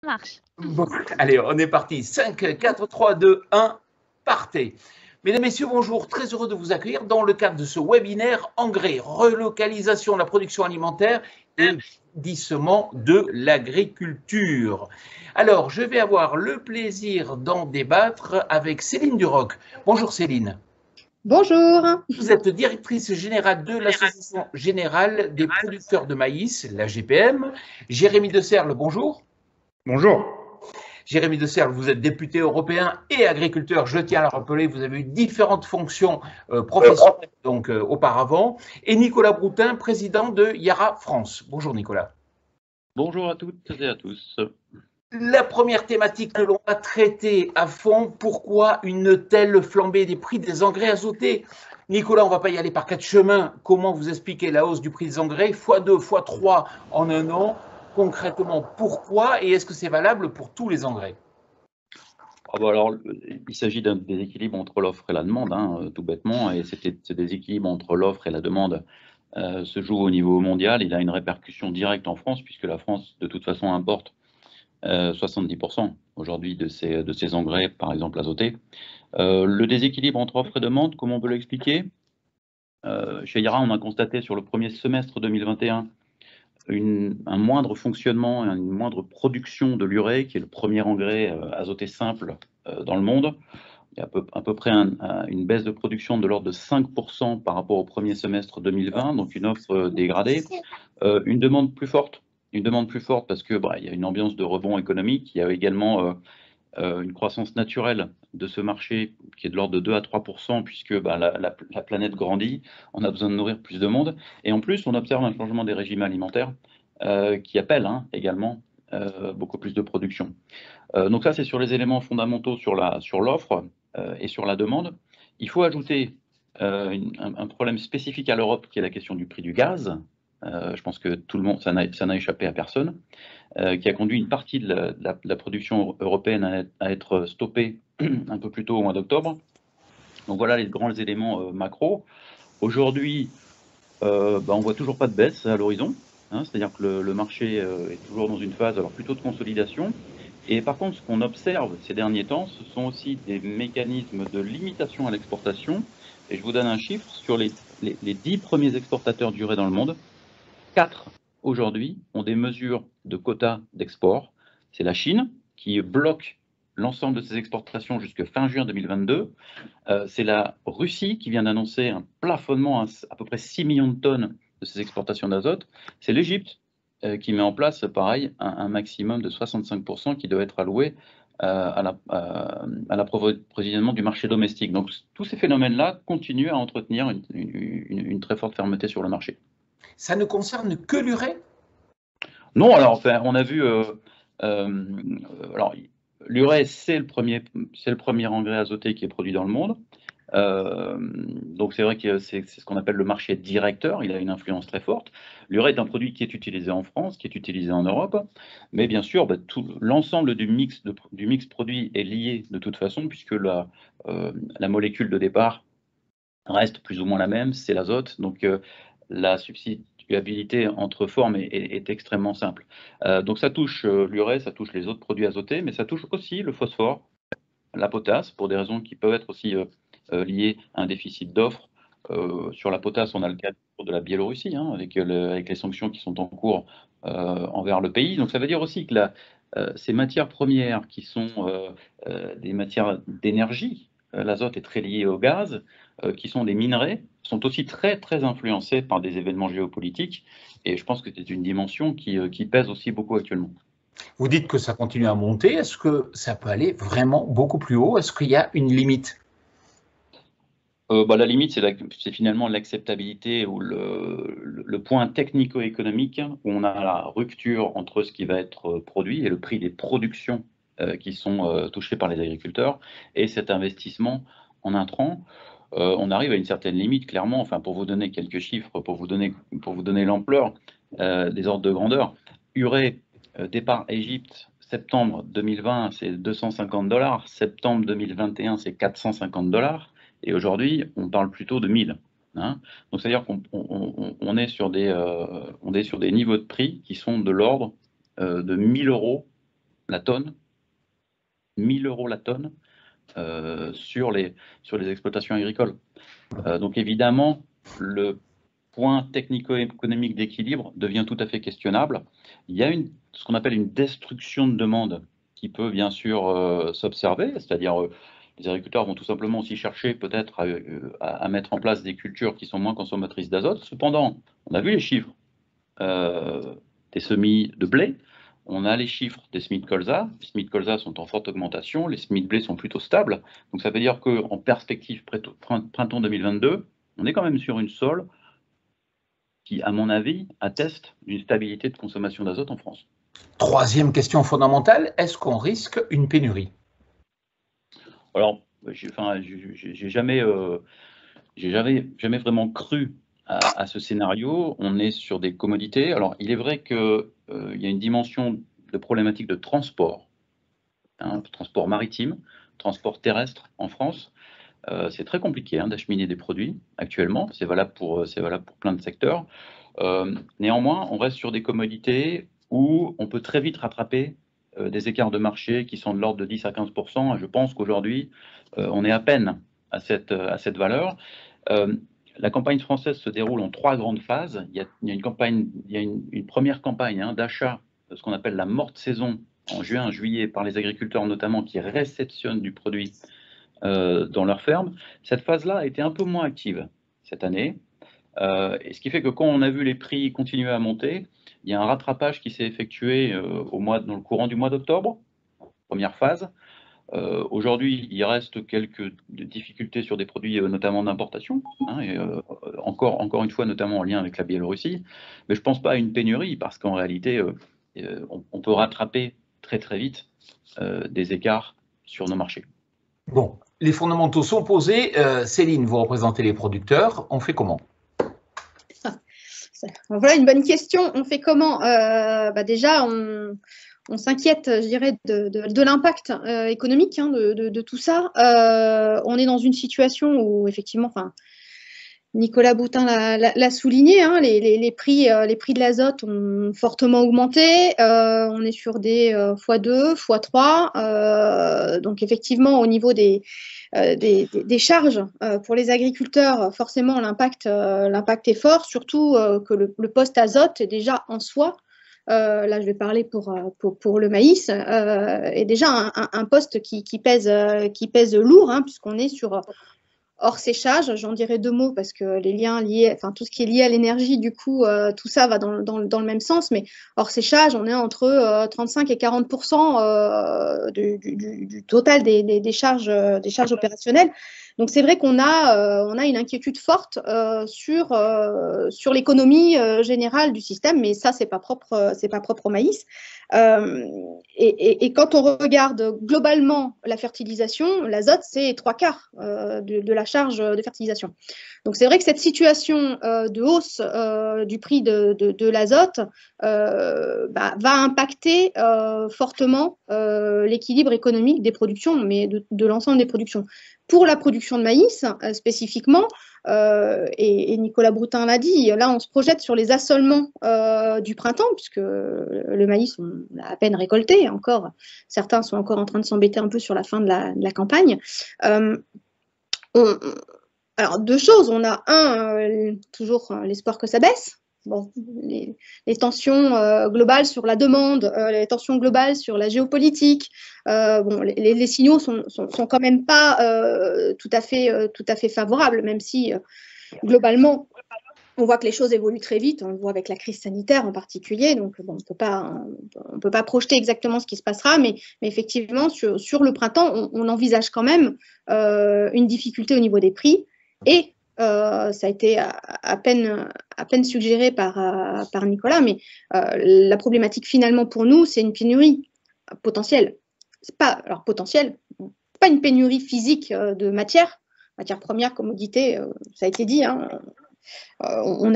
marche. Bon, allez, on est parti. 5, 4, 3, 2, 1, partez. Mesdames, Messieurs, bonjour. Très heureux de vous accueillir dans le cadre de ce webinaire Engrais, relocalisation de la production alimentaire et verdissement de l'agriculture. Alors, je vais avoir le plaisir d'en débattre avec Céline Duroc. Bonjour Céline. Bonjour. Vous êtes directrice générale de l'Association générale des producteurs de maïs, la GPM. Jérémy Deserle, bonjour. Bonjour. Jérémy Deserle, vous êtes député européen et agriculteur. Je tiens à le rappeler, vous avez eu différentes fonctions professionnelles auparavant. Et Nicolas Broutin, président de Yara France. Bonjour Nicolas. Bonjour à toutes et à tous. La première thématique que l'on va traiter à fond, pourquoi une telle flambée des prix des engrais azotés? Nicolas, on ne va pas y aller par quatre chemins. Comment vous expliquez la hausse du prix des engrais, x2, x3 en un an? Concrètement, pourquoi et est-ce que c'est valable pour tous les engrais? Alors, il s'agit d'un déséquilibre entre l'offre et la demande, tout bêtement, et ce déséquilibre entre l'offre et la demande se joue au niveau mondial. Il a une répercussion directe en France, puisque la France, de toute façon, importe 70% aujourd'hui de ces engrais, par exemple azotés. Le déséquilibre entre offre et demande, comment on peut l'expliquer? Chez Yara, on a constaté sur le premier semestre 2021 un moindre fonctionnement, une moindre production de l'urée, qui est le premier engrais azoté simple dans le monde. Il y a à peu près une baisse de production de l'ordre de 5% par rapport au premier semestre 2020, donc une offre dégradée. Une demande plus forte parce que il y a une ambiance de rebond économique. Il y a également une croissance naturelle de ce marché qui est de l'ordre de 2 à 3%, puisque la planète grandit, on a besoin de nourrir plus de monde. Et en plus, on observe un changement des régimes alimentaires qui appelle également beaucoup plus de production. Donc ça, c'est sur les éléments fondamentaux sur l'offre et sur la demande. Il faut ajouter un problème spécifique à l'Europe, qui est la question du prix du gaz. Je pense que tout le monde, ça n'a échappé à personne, qui a conduit une partie de la production européenne à être stoppée un peu plus tôt au mois d'octobre. Donc voilà les grands éléments macro. Aujourd'hui, on voit toujours pas de baisse à l'horizon, c'est-à-dire que le marché est toujours dans une phase plutôt de consolidation. Et par contre, ce qu'on observe ces derniers temps, ce sont aussi des mécanismes de limitation à l'exportation. Et je vous donne un chiffre sur les 10 premiers exportateurs d'urée dans le monde. 4 aujourd'hui ont des mesures de quotas d'export. C'est la Chine qui bloque l'ensemble de ses exportations jusqu'à fin juin 2022. C'est la Russie qui vient d'annoncer un plafonnement à peu près 6 millions de tonnes de ses exportations d'azote. C'est l'Égypte qui met en place, pareil, un maximum de 65% qui doit être alloué à l'approvisionnement du marché domestique. Donc tous ces phénomènes-là continuent à entretenir une très forte fermeté sur le marché. Ça ne concerne que l'urée? Non, alors enfin, on a vu. Alors, l'urée, c'est le premier engrais azoté qui est produit dans le monde. Donc c'est vrai que c'est ce qu'on appelle le marché directeur. Il a une influence très forte. L'urée est un produit qui est utilisé en France, qui est utilisé en Europe, mais bien sûr, l'ensemble du mix produit est lié de toute façon, puisque la molécule de départ reste plus ou moins la même, c'est l'azote. Donc la substituabilité entre formes est extrêmement simple. Donc ça touche l'urée, ça touche les autres produits azotés, mais ça touche aussi le phosphore, la potasse, pour des raisons qui peuvent être aussi liées à un déficit d'offres. Sur la potasse, on a le cas de la Biélorussie, avec les sanctions qui sont en cours envers le pays. Donc ça veut dire aussi que ces matières premières qui sont des matières d'énergie, l'azote est très lié au gaz, qui sont des minerais, sont aussi très très influencés par des événements géopolitiques, et je pense que c'est une dimension qui pèse aussi beaucoup actuellement. Vous dites que ça continue à monter, est-ce que ça peut aller vraiment beaucoup plus haut? Est-ce qu'il y a une limite? La limite, c'est finalement l'acceptabilité ou le point technico-économique où on a la rupture entre ce qui va être produit et le prix des productions qui sont touchées par les agriculteurs, et cet investissement en intrants. On arrive à une certaine limite, clairement. Enfin, pour vous donner quelques chiffres, pour vous donner l'ampleur des ordres de grandeur, urée, départ Égypte, septembre 2020, c'est $250. Septembre 2021, c'est $450. Et aujourd'hui, on parle plutôt de 1000. Donc, c'est-à-dire qu'on est sur des niveaux de prix qui sont de l'ordre de 1000 € la tonne, 1 000 € la tonne sur les exploitations agricoles. Donc évidemment, le point technico-économique d'équilibre devient tout à fait questionnable. Il y a ce qu'on appelle une destruction de demande qui peut bien sûr s'observer, c'est-à-dire les agriculteurs vont tout simplement aussi chercher peut-être à mettre en place des cultures qui sont moins consommatrices d'azote. Cependant, on a vu les chiffres des semis de blé, on a les chiffres des semis de colza. Les semis de colza sont en forte augmentation, les semis de blé sont plutôt stables. Donc ça veut dire qu'en perspective printemps 2022, on est quand même sur une sol qui, à mon avis, atteste d'une stabilité de consommation d'azote en France. Troisième question fondamentale, est-ce qu'on risque une pénurie? Alors, j'ai jamais vraiment cru à ce scénario. On est sur des commodités. Alors, il est vrai qu'il y a une dimension de problématique de transport, transport maritime, transport terrestre en France. C'est très compliqué d'acheminer des produits actuellement. C'est valable pour plein de secteurs. Néanmoins, on reste sur des commodités où on peut très vite rattraper des écarts de marché qui sont de l'ordre de 10 à 15%. Je pense qu'aujourd'hui, on est à peine à cette valeur. La campagne française se déroule en 3 grandes phases. Il y a une première campagne d'achat de ce qu'on appelle la morte saison en juin, juillet, par les agriculteurs notamment, qui réceptionnent du produit dans leur ferme. Cette phase-là a été un peu moins active cette année. Et ce qui fait que quand on a vu les prix continuer à monter, il y a un rattrapage qui s'est effectué dans le courant du mois d'octobre, première phase. Aujourd'hui, il reste quelques difficultés sur des produits notamment d'importation, et encore une fois notamment en lien avec la Biélorussie, mais je ne pense pas à une pénurie parce qu'en réalité, on peut rattraper très très vite des écarts sur nos marchés. Bon, les fondamentaux sont posés. Céline, vous représentez les producteurs. On fait comment? Voilà une bonne question. On fait comment? Déjà, on s'inquiète, je dirais, de l'impact économique de tout ça. On est dans une situation où, effectivement, Nicolas Boutin l'a souligné, les prix de l'azote ont fortement augmenté. On est sur des x2, x3. Donc, effectivement, au niveau des charges pour les agriculteurs, forcément, l'impact est fort, surtout que le poste azote est déjà en soi, là je vais parler pour le maïs, est déjà un poste qui pèse lourd, puisqu'on est sur hors séchage. J'en dirai 2 mots parce que les liens liés, tout ce qui est lié à l'énergie, du coup, tout ça va dans le même sens, mais hors séchage, on est entre 35 et 40% du total des charges opérationnelles. Donc c'est vrai qu'on a une inquiétude forte sur l'économie générale du système, mais ça c'est pas propre au maïs. Et quand on regarde globalement la fertilisation, l'azote c'est 3/4 de la charge de fertilisation. Donc c'est vrai que cette situation de hausse du prix de l'azote va impacter fortement l'équilibre économique des productions, mais de l'ensemble des productions. Pour la production de maïs, spécifiquement, et Nicolas Boutin l'a dit, là on se projette sur les assolements du printemps, puisque le maïs, on l'a à peine récolté encore. Certains sont encore en train de s'embêter un peu sur la fin de la campagne. Alors, 2 choses. On a toujours l'espoir que ça baisse. Bon, les tensions globales sur la demande, les tensions globales sur la géopolitique, les signaux sont quand même pas tout à fait favorables, même si globalement on voit que les choses évoluent très vite. On le voit avec la crise sanitaire en particulier, donc on peut pas projeter exactement ce qui se passera, mais effectivement sur le printemps on envisage quand même une difficulté au niveau des prix. Et ça a été à peine suggéré par Nicolas, mais la problématique finalement pour nous, c'est une pénurie potentielle. Pas une pénurie physique de matières premières, commodités, ça a été dit, on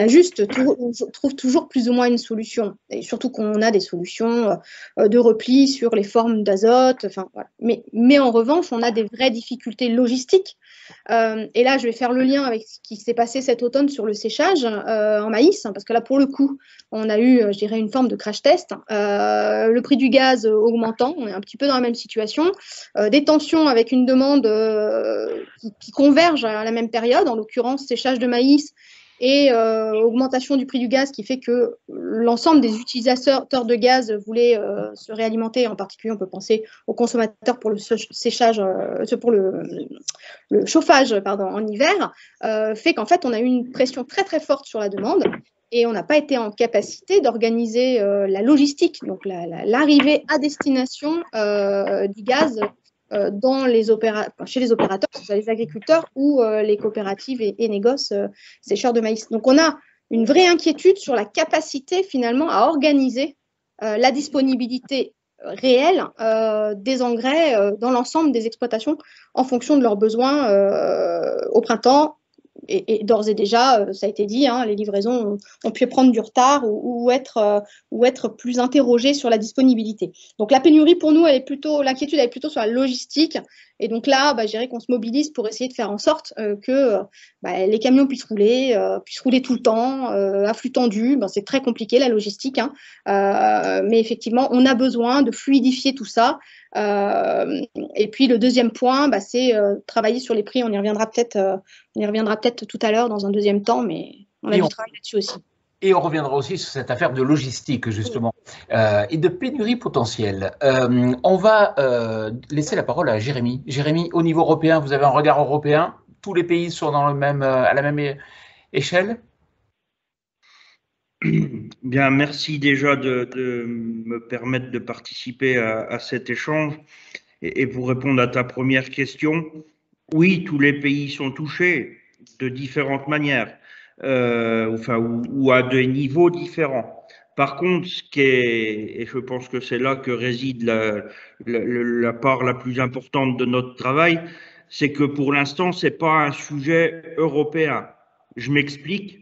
trouve toujours plus ou moins une solution, et surtout qu'on a des solutions de repli sur les formes d'azote. Enfin, voilà. Mais en revanche, on a des vraies difficultés logistiques. Et là, je vais faire le lien avec ce qui s'est passé cet automne sur le séchage en maïs, parce que là, pour le coup, on a eu, je dirais, une forme de crash test. Le prix du gaz augmentant, on est un petit peu dans la même situation. Des tensions avec une demande qui converge à la même période, en l'occurrence séchage de maïs et augmentation du prix du gaz qui fait que l'ensemble des utilisateurs de gaz voulaient se réalimenter. En particulier, on peut penser aux consommateurs pour le séchage, pour le chauffage en hiver, fait qu'en fait, on a eu une pression très très forte sur la demande. Et on n'a pas été en capacité d'organiser la logistique, donc l'arrivée à destination du gaz chez les opérateurs, que ce soit les agriculteurs ou les coopératives et négoces sécheurs de maïs. Donc on a une vraie inquiétude sur la capacité finalement à organiser la disponibilité réelle des engrais dans l'ensemble des exploitations en fonction de leurs besoins au printemps. Et d'ores et déjà, ça a été dit, hein, les livraisons ont pu prendre du retard ou être plus interrogées sur la disponibilité. Donc la pénurie, pour nous, l'inquiétude, elle est plutôt sur la logistique. Et donc là, je dirais qu'on se mobilise pour essayer de faire en sorte que les camions puissent rouler tout le temps, à flux tendu. C'est très compliqué, la logistique, hein. Mais effectivement, on a besoin de fluidifier tout ça. Et puis le deuxième point, c'est travailler sur les prix. On y reviendra peut-être tout à l'heure dans un deuxième temps, mais on a du travail là-dessus aussi. Et on reviendra aussi sur cette affaire de logistique, justement, et de pénurie potentielle. On va laisser la parole à Jérémy. Jérémy, au niveau européen, vous avez un regard européen? Tous les pays sont à la même échelle? Bien, merci déjà de me permettre de participer à cet échange. Et pour répondre à ta première question, oui, tous les pays sont touchés de différentes manières, ou à des niveaux différents. Par contre, et je pense que c'est là que réside la part la plus importante de notre travail, c'est que pour l'instant, c'est pas un sujet européen. Je m'explique.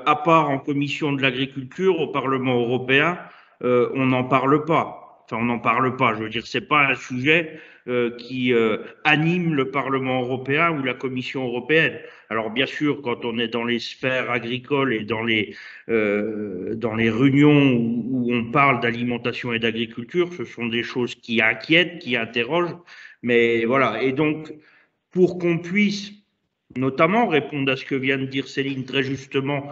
À part en commission de l'agriculture au Parlement européen, on n'en parle pas. Enfin, on n'en parle pas. Je veux dire, c'est pas un sujet qui anime le Parlement européen ou la Commission européenne. Alors, bien sûr, quand on est dans les sphères agricoles et dans les réunions où on parle d'alimentation et d'agriculture, ce sont des choses qui inquiètent, qui interrogent. Mais voilà. Et donc, pour qu'on puisse notamment répondre à ce que vient de dire Céline très justement,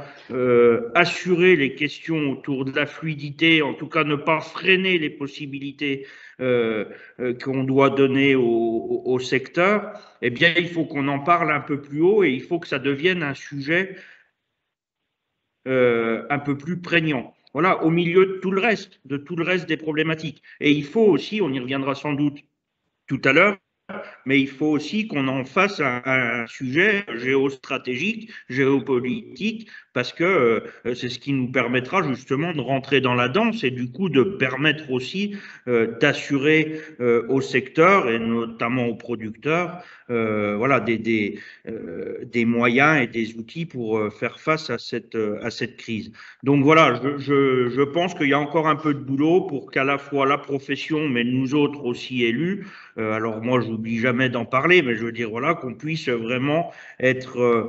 assurer les questions autour de la fluidité, en tout cas ne pas freiner les possibilités qu'on doit donner au secteur, eh bien il faut qu'on en parle un peu plus haut et il faut que ça devienne un sujet un peu plus prégnant. Voilà, au milieu de tout le reste des problématiques. Et il faut aussi, on y reviendra sans doute tout à l'heure, mais il faut aussi qu'on en fasse un sujet géostratégique, géopolitique, parce que c'est ce qui nous permettra justement de rentrer dans la danse et du coup de permettre aussi d'assurer au secteur et notamment aux producteurs des moyens et des outils pour faire face à cette crise. Donc voilà, je pense qu'il y a encore un peu de boulot pour qu'à la fois la profession, mais nous autres aussi élus, alors moi je n'oublie jamais d'en parler, mais je veux dire voilà qu'on puisse vraiment être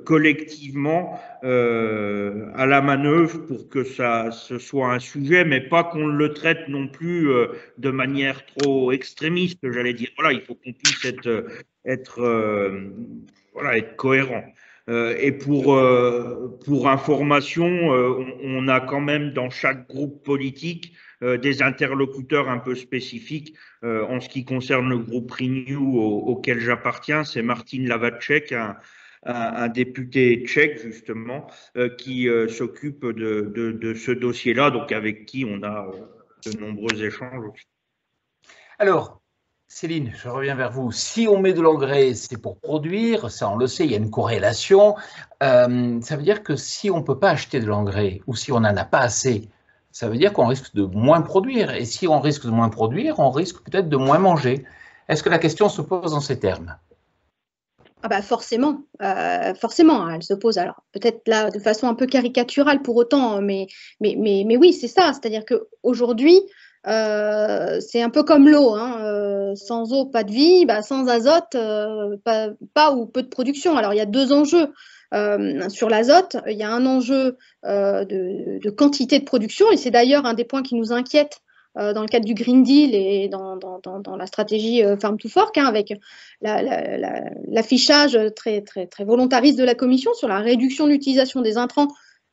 collectivement à la manœuvre pour que ce soit un sujet, mais pas qu'on le traite non plus de manière trop extrémiste, j'allais dire. Voilà, il faut qu'on puisse être cohérent. Et pour information, on a quand même dans chaque groupe politique des interlocuteurs un peu spécifiques. En ce qui concerne le groupe Renew auquel j'appartiens, c'est Martin Lavacek, un député tchèque justement, qui s'occupe de ce dossier-là, donc avec qui on a de nombreux échanges. Alors, Céline, je reviens vers vous. Si on met de l'engrais, c'est pour produire, ça on le sait, il y a une corrélation. Ça veut dire que si on ne peut pas acheter de l'engrais ou si on n'en a pas assez, ça veut dire qu'on risque de moins produire. Et si on risque de moins produire, on risque peut-être de moins manger. Est-ce que la question se pose en ces termes? Ah bah forcément, forcément, elle se pose, alors peut-être là de façon un peu caricaturale pour autant, mais oui, c'est ça, c'est-à-dire qu'aujourd'hui, c'est un peu comme l'eau, hein, sans eau, pas de vie, bah, sans azote, pas ou peu de production. Alors il y a deux enjeux. Sur l'azote, il y a un enjeu de quantité de production, et c'est d'ailleurs un des points qui nous inquiète dans le cadre du Green Deal et dans la stratégie Farm to Fork, hein, avec l'affichage très volontariste de la Commission sur la réduction de l'utilisation des intrants,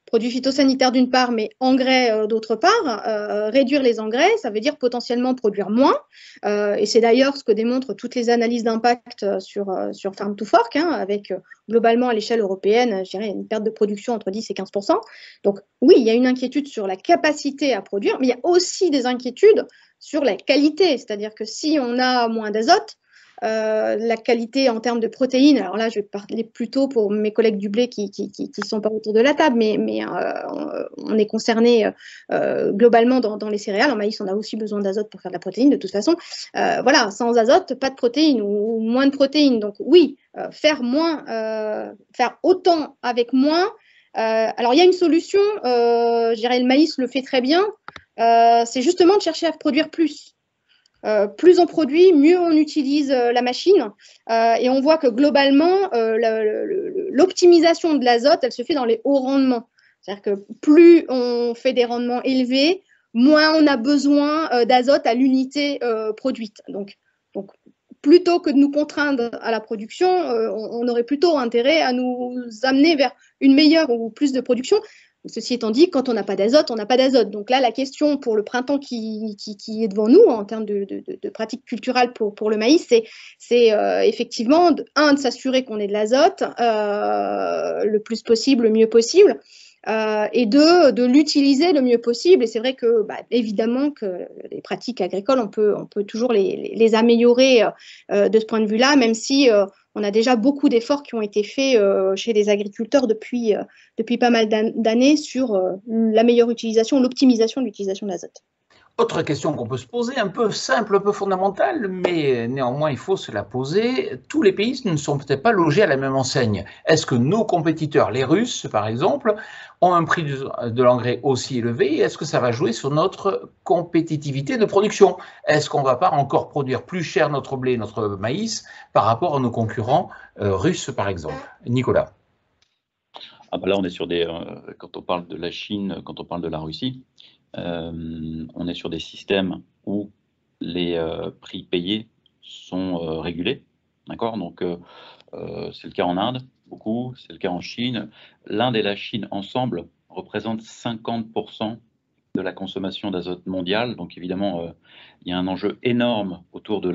produits phytosanitaires d'une part, mais engrais d'autre part. Réduire les engrais, ça veut dire potentiellement produire moins. Et c'est d'ailleurs ce que démontrent toutes les analyses d'impact sur Farm to Fork, hein, avec globalement à l'échelle européenne, je dirais, une perte de production entre 10 et 15%. Donc oui, il y a une inquiétude sur la capacité à produire, mais il y a aussi des inquiétudes sur la qualité. C'est-à-dire que si on a moins d'azote, la qualité en termes de protéines, alors là je vais parler plutôt pour mes collègues du blé qui sont pas autour de la table, mais on est concerné globalement dans les céréales. En maïs, on a aussi besoin d'azote pour faire de la protéine de toute façon. Voilà, sans azote, pas de protéines ou moins de protéines. Donc oui, faire autant avec moins. Alors il y a une solution, je dirais le maïs le fait très bien, c'est justement de chercher à produire plus. Plus on produit, mieux on utilise la machine. Et on voit que globalement, l'optimisation de l'azote, elle se fait dans les hauts rendements. C'est-à-dire que plus on fait des rendements élevés, moins on a besoin d'azote à l'unité produite. Donc, plutôt que de nous contraindre à la production, on aurait plutôt intérêt à nous amener vers une meilleure ou plus de production. Ceci étant dit, quand on n'a pas d'azote, on n'a pas d'azote. Donc là, la question pour le printemps qui est devant nous, en termes de pratiques culturelles pour le maïs, c'est effectivement, de s'assurer qu'on ait de l'azote le plus possible, le mieux possible, et de l'utiliser le mieux possible. Et c'est vrai que, évidemment, que les pratiques agricoles, on peut toujours les améliorer de ce point de vue-là, même si on a déjà beaucoup d'efforts qui ont été faits chez les agriculteurs depuis pas mal d'années sur la meilleure utilisation, l'optimisation de l'utilisation de l'azote. Autre question qu'on peut se poser, un peu simple, un peu fondamentale, mais néanmoins il faut se la poser. Tous les pays ne sont peut-être pas logés à la même enseigne. Est-ce que nos compétiteurs, les Russes par exemple, ont un prix de l'engrais aussi élevé? Est-ce que ça va jouer sur notre compétitivité de production? Est-ce qu'on ne va pas encore produire plus cher notre blé, notre maïs par rapport à nos concurrents russes par exemple? Nicolas. Ah bah là, on est sur quand on parle de la Chine, quand on parle de la Russie, on est sur des systèmes où les prix payés sont régulés, d'accord? Donc, c'est le cas en Inde, beaucoup, c'est le cas en Chine. L'Inde et la Chine ensemble représentent 50% de la consommation d'azote mondiale. Donc, évidemment, il y a un enjeu énorme autour de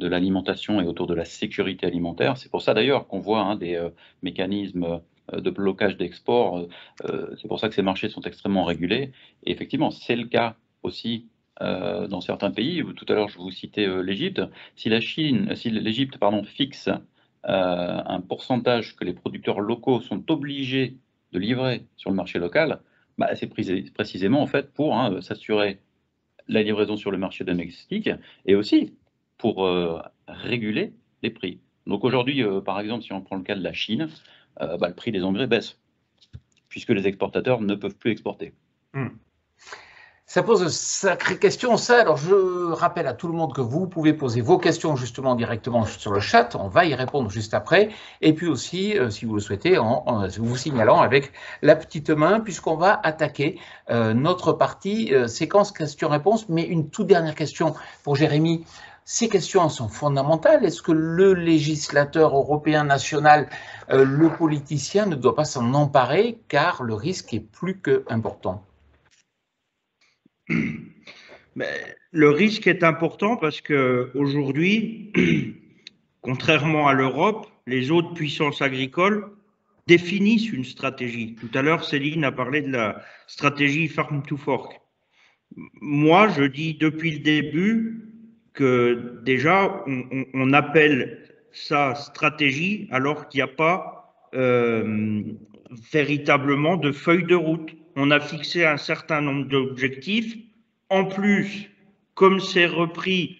l'alimentation et autour de la sécurité alimentaire. C'est pour ça d'ailleurs qu'on voit des mécanismes de blocage d'export. C'est pour ça que ces marchés sont extrêmement régulés. Et effectivement, c'est le cas aussi dans certains pays. Tout à l'heure, je vous citais l'Égypte. Si l'Égypte fixe un pourcentage que les producteurs locaux sont obligés de livrer sur le marché local, c'est précisément en fait pour s'assurer la livraison sur le marché domestique et aussi pour réguler les prix. Donc aujourd'hui, par exemple, si on prend le cas de la Chine, le prix des engrais baisse, puisque les exportateurs ne peuvent plus exporter. Ça pose de sacrées questions, ça. Alors, je rappelle à tout le monde que vous pouvez poser vos questions justement directement sur le chat. On va y répondre juste après. Et puis aussi, si vous le souhaitez, en vous signalant avec la petite main, puisqu'on va attaquer notre partie séquence questions-réponses. Mais une toute dernière question pour Jérémy. Ces questions sont fondamentales. Est-ce que le législateur européen national, le politicien ne doit pas s'en emparer car le risque est plus qu'important? Mais le risque est important parce qu'aujourd'hui, contrairement à l'Europe, les autres puissances agricoles définissent une stratégie. Tout à l'heure, Céline a parlé de la stratégie Farm to Fork. Moi, je dis depuis le début que déjà, on appelle ça stratégie alors qu'il n'y a pas véritablement de feuille de route. On a fixé un certain nombre d'objectifs. En plus, comme c'est repris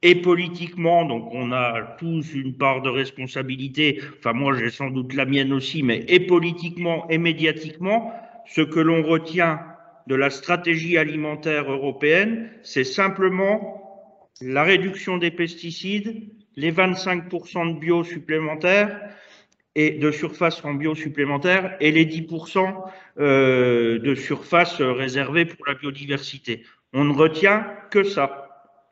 et politiquement, donc on a tous une part de responsabilité, enfin moi j'ai sans doute la mienne aussi, mais et politiquement et médiatiquement, ce que l'on retient de la stratégie alimentaire européenne, c'est simplement la réduction des pesticides, les 25% de bio supplémentaires et de surface en bio supplémentaire et les 10% de surface réservée pour la biodiversité. On ne retient que ça,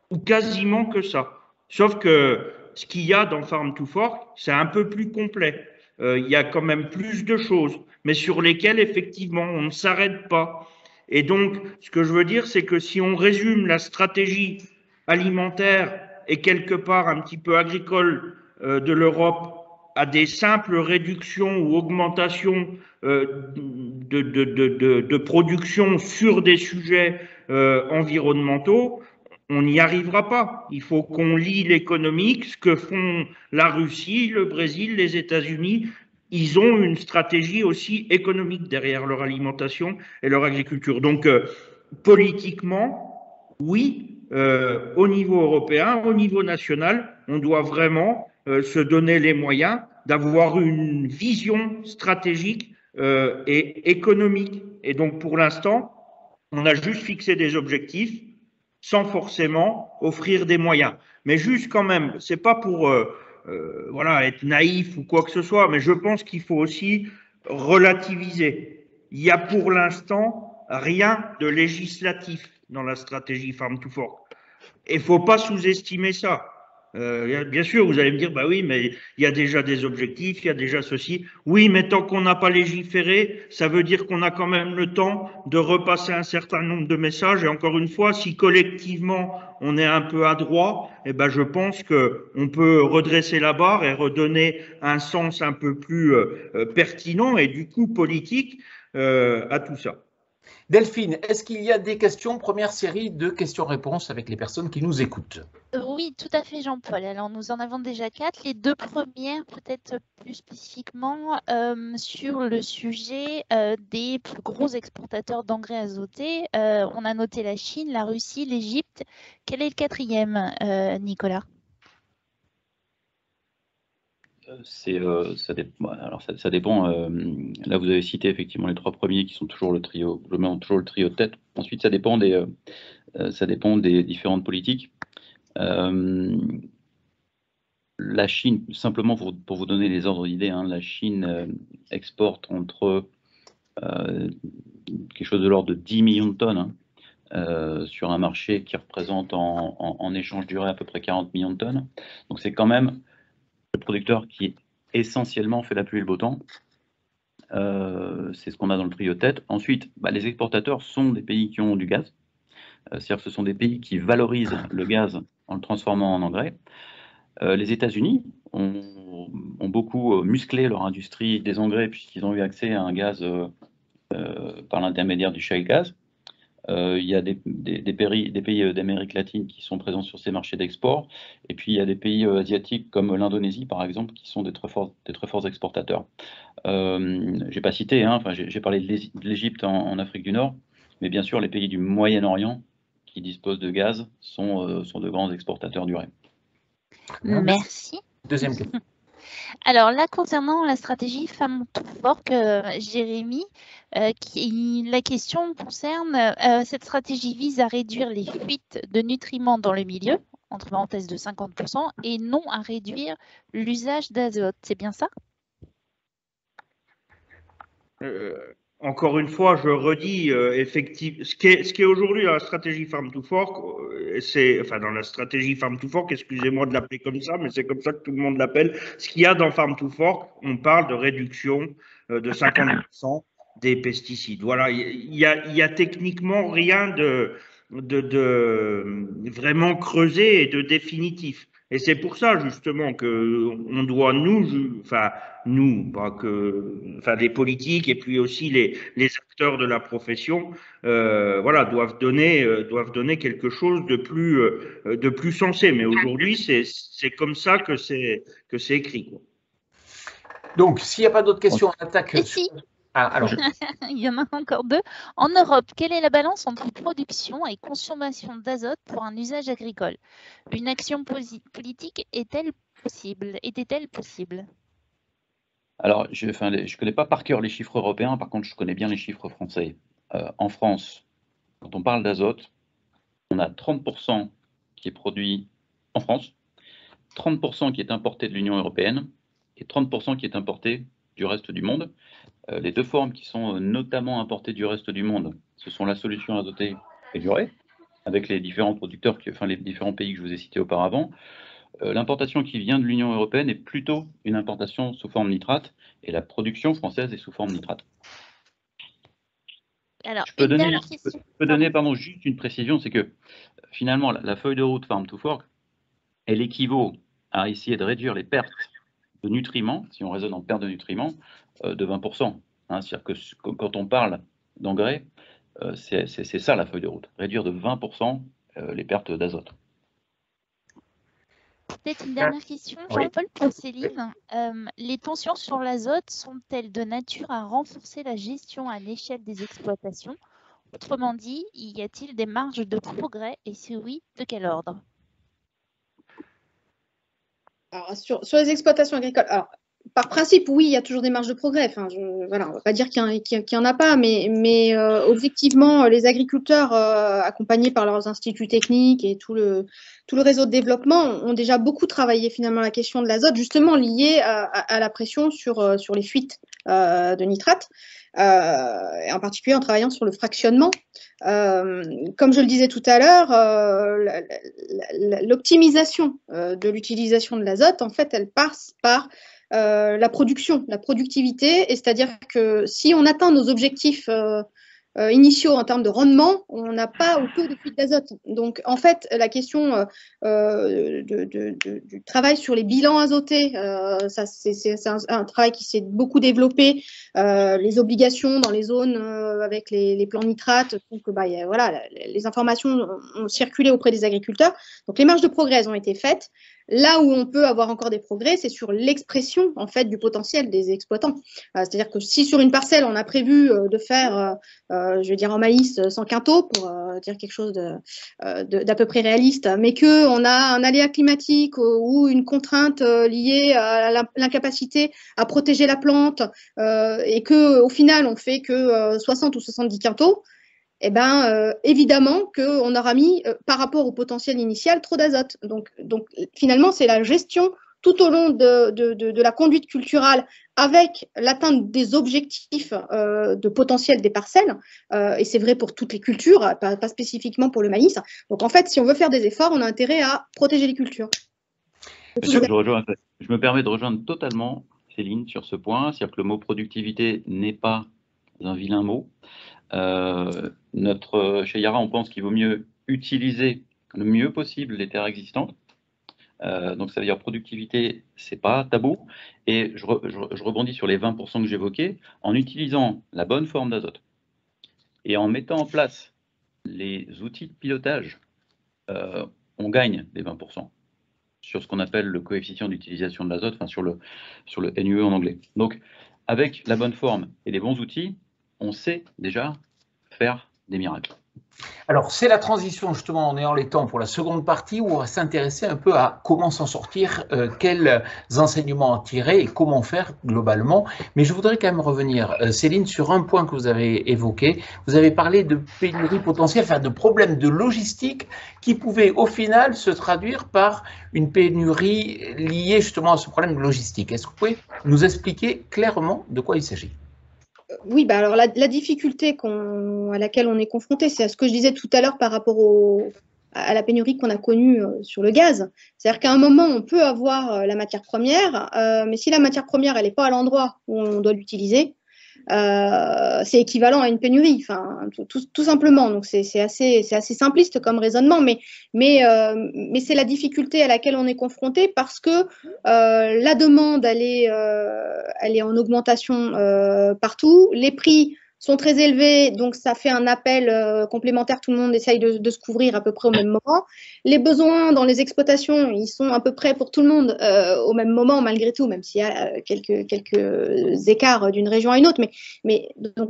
ou quasiment que ça. Sauf que ce qu'il y a dans Farm to Fork, c'est un peu plus complet. Il y a quand même plus de choses, mais sur lesquelles, effectivement, on ne s'arrête pas. Et donc, ce que je veux dire, c'est que si on résume la stratégie alimentaire et quelque part un petit peu agricole de l'Europe à des simples réductions ou augmentations de production sur des sujets environnementaux, on n'y arrivera pas. Il faut qu'on lie l'économique, ce que font la Russie, le Brésil, les États-Unis. Ils ont une stratégie aussi économique derrière leur alimentation et leur agriculture. Donc, politiquement, oui, au niveau européen, au niveau national, on doit vraiment se donner les moyens d'avoir une vision stratégique et économique. Et donc, pour l'instant, on a juste fixé des objectifs sans forcément offrir des moyens. Mais juste quand même, c'est pas pour voilà, être naïf ou quoi que ce soit, mais je pense qu'il faut aussi relativiser. Il y a pour l'instant rien de législatif dans la stratégie Farm to Fork. Et il ne faut pas sous-estimer ça. Bien sûr, vous allez me dire, bah oui, mais il y a déjà des objectifs, il y a déjà ceci. Oui, mais tant qu'on n'a pas légiféré, ça veut dire qu'on a quand même le temps de repasser un certain nombre de messages. Et encore une fois, si collectivement on est un peu adroit, eh ben je pense qu'on peut redresser la barre et redonner un sens un peu plus pertinent et du coup politique à tout ça. Delphine, est-ce qu'il y a des questions? Première série de questions-réponses avec les personnes qui nous écoutent. Oui, tout à fait, Jean-Paul. Alors, nous en avons déjà 4. Les 2 premières, peut-être plus spécifiquement, sur le sujet des plus gros exportateurs d'engrais azotés. On a noté la Chine, la Russie, l'Égypte. Quel est le 4e, Nicolas? Ça dépend. Alors ça dépend. Là, vous avez cité effectivement les 3 premiers qui sont toujours le trio, toujours le trio de tête. Ensuite, ça dépend des différentes politiques. La Chine, simplement pour vous donner les ordres d'idées, hein, la Chine exporte entre quelque chose de l'ordre de 10 millions de tonnes sur un marché qui représente en échange duré à peu près 40 millions de tonnes. Donc c'est quand même le producteur qui essentiellement fait la pluie et le beau temps. C'est ce qu'on a dans le trio de tête. Ensuite, les exportateurs sont des pays qui ont du gaz. C'est-à-dire que ce sont des pays qui valorisent le gaz en le transformant en engrais. Les États-Unis ont beaucoup musclé leur industrie des engrais puisqu'ils ont eu accès à un gaz par l'intermédiaire du shale gas. Il y a des pays d'Amérique latine qui sont présents sur ces marchés d'export, et puis il y a des pays asiatiques comme l'Indonésie par exemple qui sont des très forts exportateurs. J'ai pas cité, hein, j'ai parlé de l'Égypte en Afrique du Nord, mais bien sûr les pays du Moyen-Orient qui disposent de gaz sont de grands exportateurs du rail. Merci. Deuxième question. Alors là, concernant la stratégie Farm to Fork, Jérémy, la question concerne, cette stratégie vise à réduire les fuites de nutriments dans le milieu, entre parenthèses de 50%, et non à réduire l'usage d'azote. C'est bien ça? Encore une fois, je redis, effectivement, ce qui est aujourd'hui dans la stratégie Farm to Fork, dans la stratégie Farm to Fork, excusez-moi de l'appeler comme ça, mais c'est comme ça que tout le monde l'appelle. Ce qu'il y a dans Farm to Fork, on parle de réduction de 50% des pesticides. Voilà, il y a techniquement rien de vraiment creusé et de définitif. Et c'est pour ça justement que on doit les politiques et puis aussi les acteurs de la profession, doivent donner quelque chose de plus sensé. Mais aujourd'hui, c'est comme ça que c'est écrit, quoi. Donc, s'il n'y a pas d'autres questions, on attaque. Alors, Il y en a encore deux. En Europe, quelle est la balance entre production et consommation d'azote pour un usage agricole? Une action politique était-elle possible? Alors, je ne connais pas par cœur les chiffres européens, par contre, je connais bien les chiffres français. En France, quand on parle d'azote, on a 30% qui est produit en France, 30% qui est importé de l'Union européenne et 30% qui est importé du reste du monde. Les deux formes qui sont notamment importées du reste du monde, ce sont la solution azotée et l'urée, avec les différents producteurs, les différents pays que je vous ai cités auparavant. L'importation qui vient de l'Union européenne est plutôt une importation sous forme nitrate et la production française est sous forme nitrate. Alors, je peux une donner, dernière je question. peux donner pardon, juste une précision, c'est que finalement la feuille de route Farm to Fork, elle équivaut à essayer de réduire les pertes de nutriments, si on raisonne en perte de nutriments, de 20%. Hein, c'est-à-dire que quand on parle d'engrais, c'est ça la feuille de route, réduire de 20% les pertes d'azote. Peut-être une dernière question, Jean-Paul, pour Céline. Les tensions sur l'azote sont-elles de nature à renforcer la gestion à l'échelle des exploitations? Autrement dit, y a-t-il des marges de progrès et si oui, de quel ordre? Alors, sur les exploitations agricoles, alors, par principe, oui, il y a toujours des marges de progrès. Enfin, voilà, on ne va pas dire qu'il n'y en a pas, mais objectivement, les agriculteurs, accompagnés par leurs instituts techniques et tout le réseau de développement, ont déjà beaucoup travaillé finalement la question de l'azote, justement liée à la pression sur les fuites de nitrates, et en particulier en travaillant sur le fractionnement. Comme je le disais tout à l'heure, l'optimisation de l'utilisation de l'azote, en fait, elle passe par la production, la productivité, et c'est-à-dire que si on atteint nos objectifs initiaux en termes de rendement, on n'a pas au taux de fuite d'azote. Donc, en fait, la question du travail sur les bilans azotés, ça, c'est un travail qui s'est beaucoup développé. Les obligations dans les zones avec les plans nitrates, donc voilà, les informations ont circulé auprès des agriculteurs. Donc, les marges de progrès ont été faites. Là où on peut avoir encore des progrès, c'est sur l'expression en fait du potentiel des exploitants. C'est-à-dire que si sur une parcelle on a prévu de faire, je vais dire en maïs 100 quintaux pour dire quelque chose d'à peu près réaliste, mais que on a un aléa climatique ou une contrainte liée à l'incapacité à protéger la plante et que au final on fait que 60 ou 70 quintaux. Eh ben, évidemment qu'on aura mis, par rapport au potentiel initial, trop d'azote. Donc, finalement, c'est la gestion tout au long de la conduite culturale avec l'atteinte des objectifs de potentiel des parcelles, et c'est vrai pour toutes les cultures, pas spécifiquement pour le maïs. Donc, en fait, si on veut faire des efforts, on a intérêt à protéger les cultures. Je me permets de rejoindre totalement Céline sur ce point, c'est-à-dire que le mot productivité n'est pas un vilain mot. Chez Yara, on pense qu'il vaut mieux utiliser le mieux possible les terres existantes. Donc ça veut dire productivité, c'est pas tabou. Et je rebondis sur les 20% que j'évoquais, en utilisant la bonne forme d'azote et en mettant en place les outils de pilotage, on gagne des 20% sur ce qu'on appelle le coefficient d'utilisation de l'azote, enfin sur le NUE en anglais. Donc avec la bonne forme et les bons outils, on sait déjà faire des miracles. Alors, c'est la transition, justement, on est en les temps pour la seconde partie où on va s'intéresser un peu à comment s'en sortir, quels enseignements en tirer et comment faire globalement. Mais je voudrais quand même revenir, Céline, sur un point que vous avez évoqué. Vous avez parlé de pénurie potentielle, enfin de problèmes de logistique qui pouvaient au final se traduire par une pénurie liée justement à ce problème de logistique. Est-ce que vous pouvez nous expliquer clairement de quoi il s'agit ? Oui, alors la difficulté à laquelle on est confronté, c'est à ce que je disais tout à l'heure par rapport à la pénurie qu'on a connue sur le gaz. C'est-à-dire qu'à un moment, on peut avoir la matière première, mais si la matière première elle n'est pas à l'endroit où on doit l'utiliser, c'est équivalent à une pénurie, enfin, tout simplement. Donc c'est assez simpliste comme raisonnement, mais c'est la difficulté à laquelle on est confronté parce que la demande elle est en augmentation partout, les prix sont très élevés, donc ça fait un appel complémentaire, tout le monde essaye de se couvrir à peu près au même moment. Les besoins dans les exploitations, ils sont à peu près pour tout le monde au même moment, malgré tout, même s'il y a quelques écarts d'une région à une autre.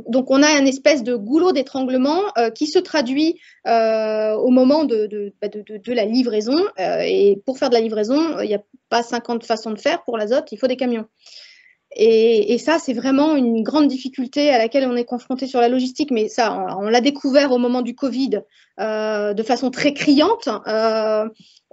Donc on a une espèce de goulot d'étranglement qui se traduit au moment de la livraison. Et pour faire de la livraison, il n'y a pas 50 façons de faire. Pour l'azote, il faut des camions. Et ça, c'est vraiment une grande difficulté à laquelle on est confronté sur la logistique. Mais ça, on l'a découvert au moment du Covid de façon très criante.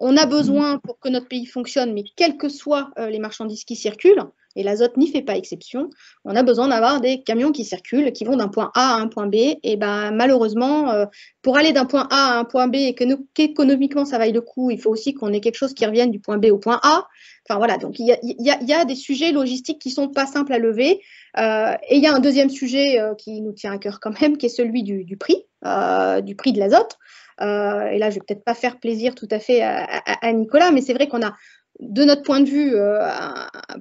On a besoin pour que notre pays fonctionne, mais quelles que soient les marchandises qui circulent, et l'azote n'y fait pas exception, on a besoin d'avoir des camions qui circulent, qui vont d'un point A à un point B. Et ben, malheureusement, pour aller d'un point A à un point B et qu'économiquement ça vaille le coup, il faut aussi qu'on ait quelque chose qui revienne du point B au point A. Enfin voilà, donc il y a des sujets logistiques qui ne sont pas simples à lever. Et il y a un deuxième sujet qui nous tient à cœur quand même, qui est celui du prix de l'azote. Et là, je ne vais peut-être pas faire plaisir tout à fait à Nicolas, mais c'est vrai qu'on a, de notre point de vue,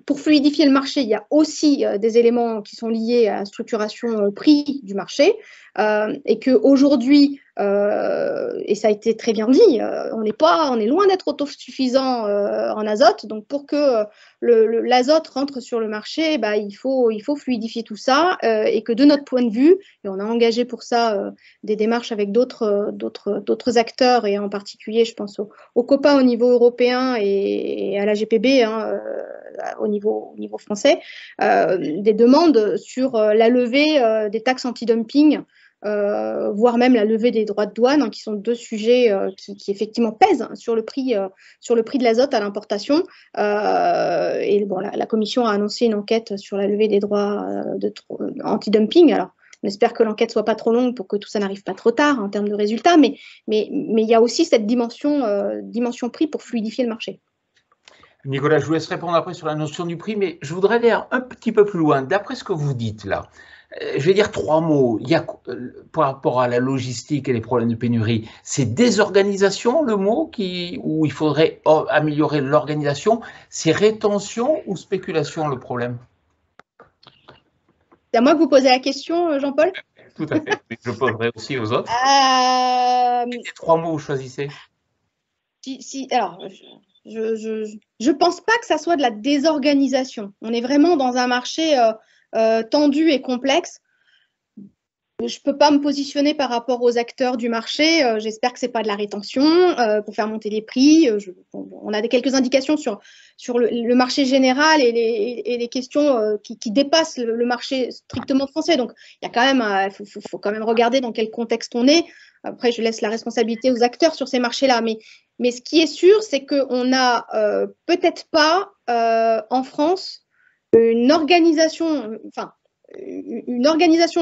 pour fluidifier le marché, il y a aussi des éléments qui sont liés à la structuration prix du marché. Et qu'aujourd'hui, et ça a été très bien dit, on est loin d'être autosuffisant en azote. Donc pour que l'azote rentre sur le marché, bah, il faut fluidifier tout ça et que de notre point de vue, et on a engagé pour ça des démarches avec d'autres acteurs, et en particulier je pense au COPA au niveau européen et à la GPB au niveau français, des demandes sur la levée des taxes anti-dumping, voire même la levée des droits de douane, qui sont deux sujets qui effectivement pèsent sur le prix de l'azote à l'importation. Et bon, la Commission a annoncé une enquête sur la levée des droits anti-dumping. Alors, on espère que l'enquête soit pas trop longue pour que tout ça n'arrive pas trop tard en termes de résultats, mais il y a aussi cette dimension prix pour fluidifier le marché. Nicolas, je vous laisse répondre après sur la notion du prix, mais je voudrais aller un petit peu plus loin. D'après ce que vous dites là, je vais dire 3 mots. Il y a, par rapport à la logistique et les problèmes de pénurie, c'est désorganisation le mot où il faudrait améliorer l'organisation. C'est rétention ou spéculation le problème? C'est à moi que vous posez la question, Jean-Paul? Tout à fait. Je poserai aussi aux autres. Les 3 mots, vous choisissez? Alors, je pense pas que ça soit de la désorganisation. On est vraiment dans un marché tendu et complexe. Je peux pas me positionner par rapport aux acteurs du marché. J'espère que c'est pas de la rétention pour faire monter les prix. On a quelques indications sur le marché général et les questions qui dépassent le marché strictement français. Donc, il y a quand même, faut quand même regarder dans quel contexte on est. Après, je laisse la responsabilité aux acteurs sur ces marchés-là. Mais ce qui est sûr, c'est qu'on n'a peut-être pas en France une organisation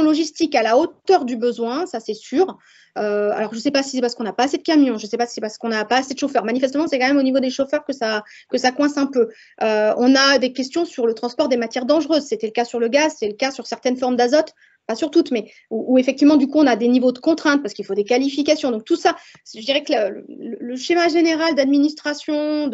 logistique à la hauteur du besoin, ça c'est sûr. Alors je ne sais pas si c'est parce qu'on n'a pas assez de camions, je ne sais pas si c'est parce qu'on n'a pas assez de chauffeurs. Manifestement, c'est quand même au niveau des chauffeurs que ça coince un peu. On a des questions sur le transport des matières dangereuses. C'était le cas sur le gaz, c'est le cas sur certaines formes d'azote. Pas sur toutes, mais où effectivement, du coup, on a des niveaux de contraintes parce qu'il faut des qualifications. Donc, tout ça, je dirais que le schéma général d'administration,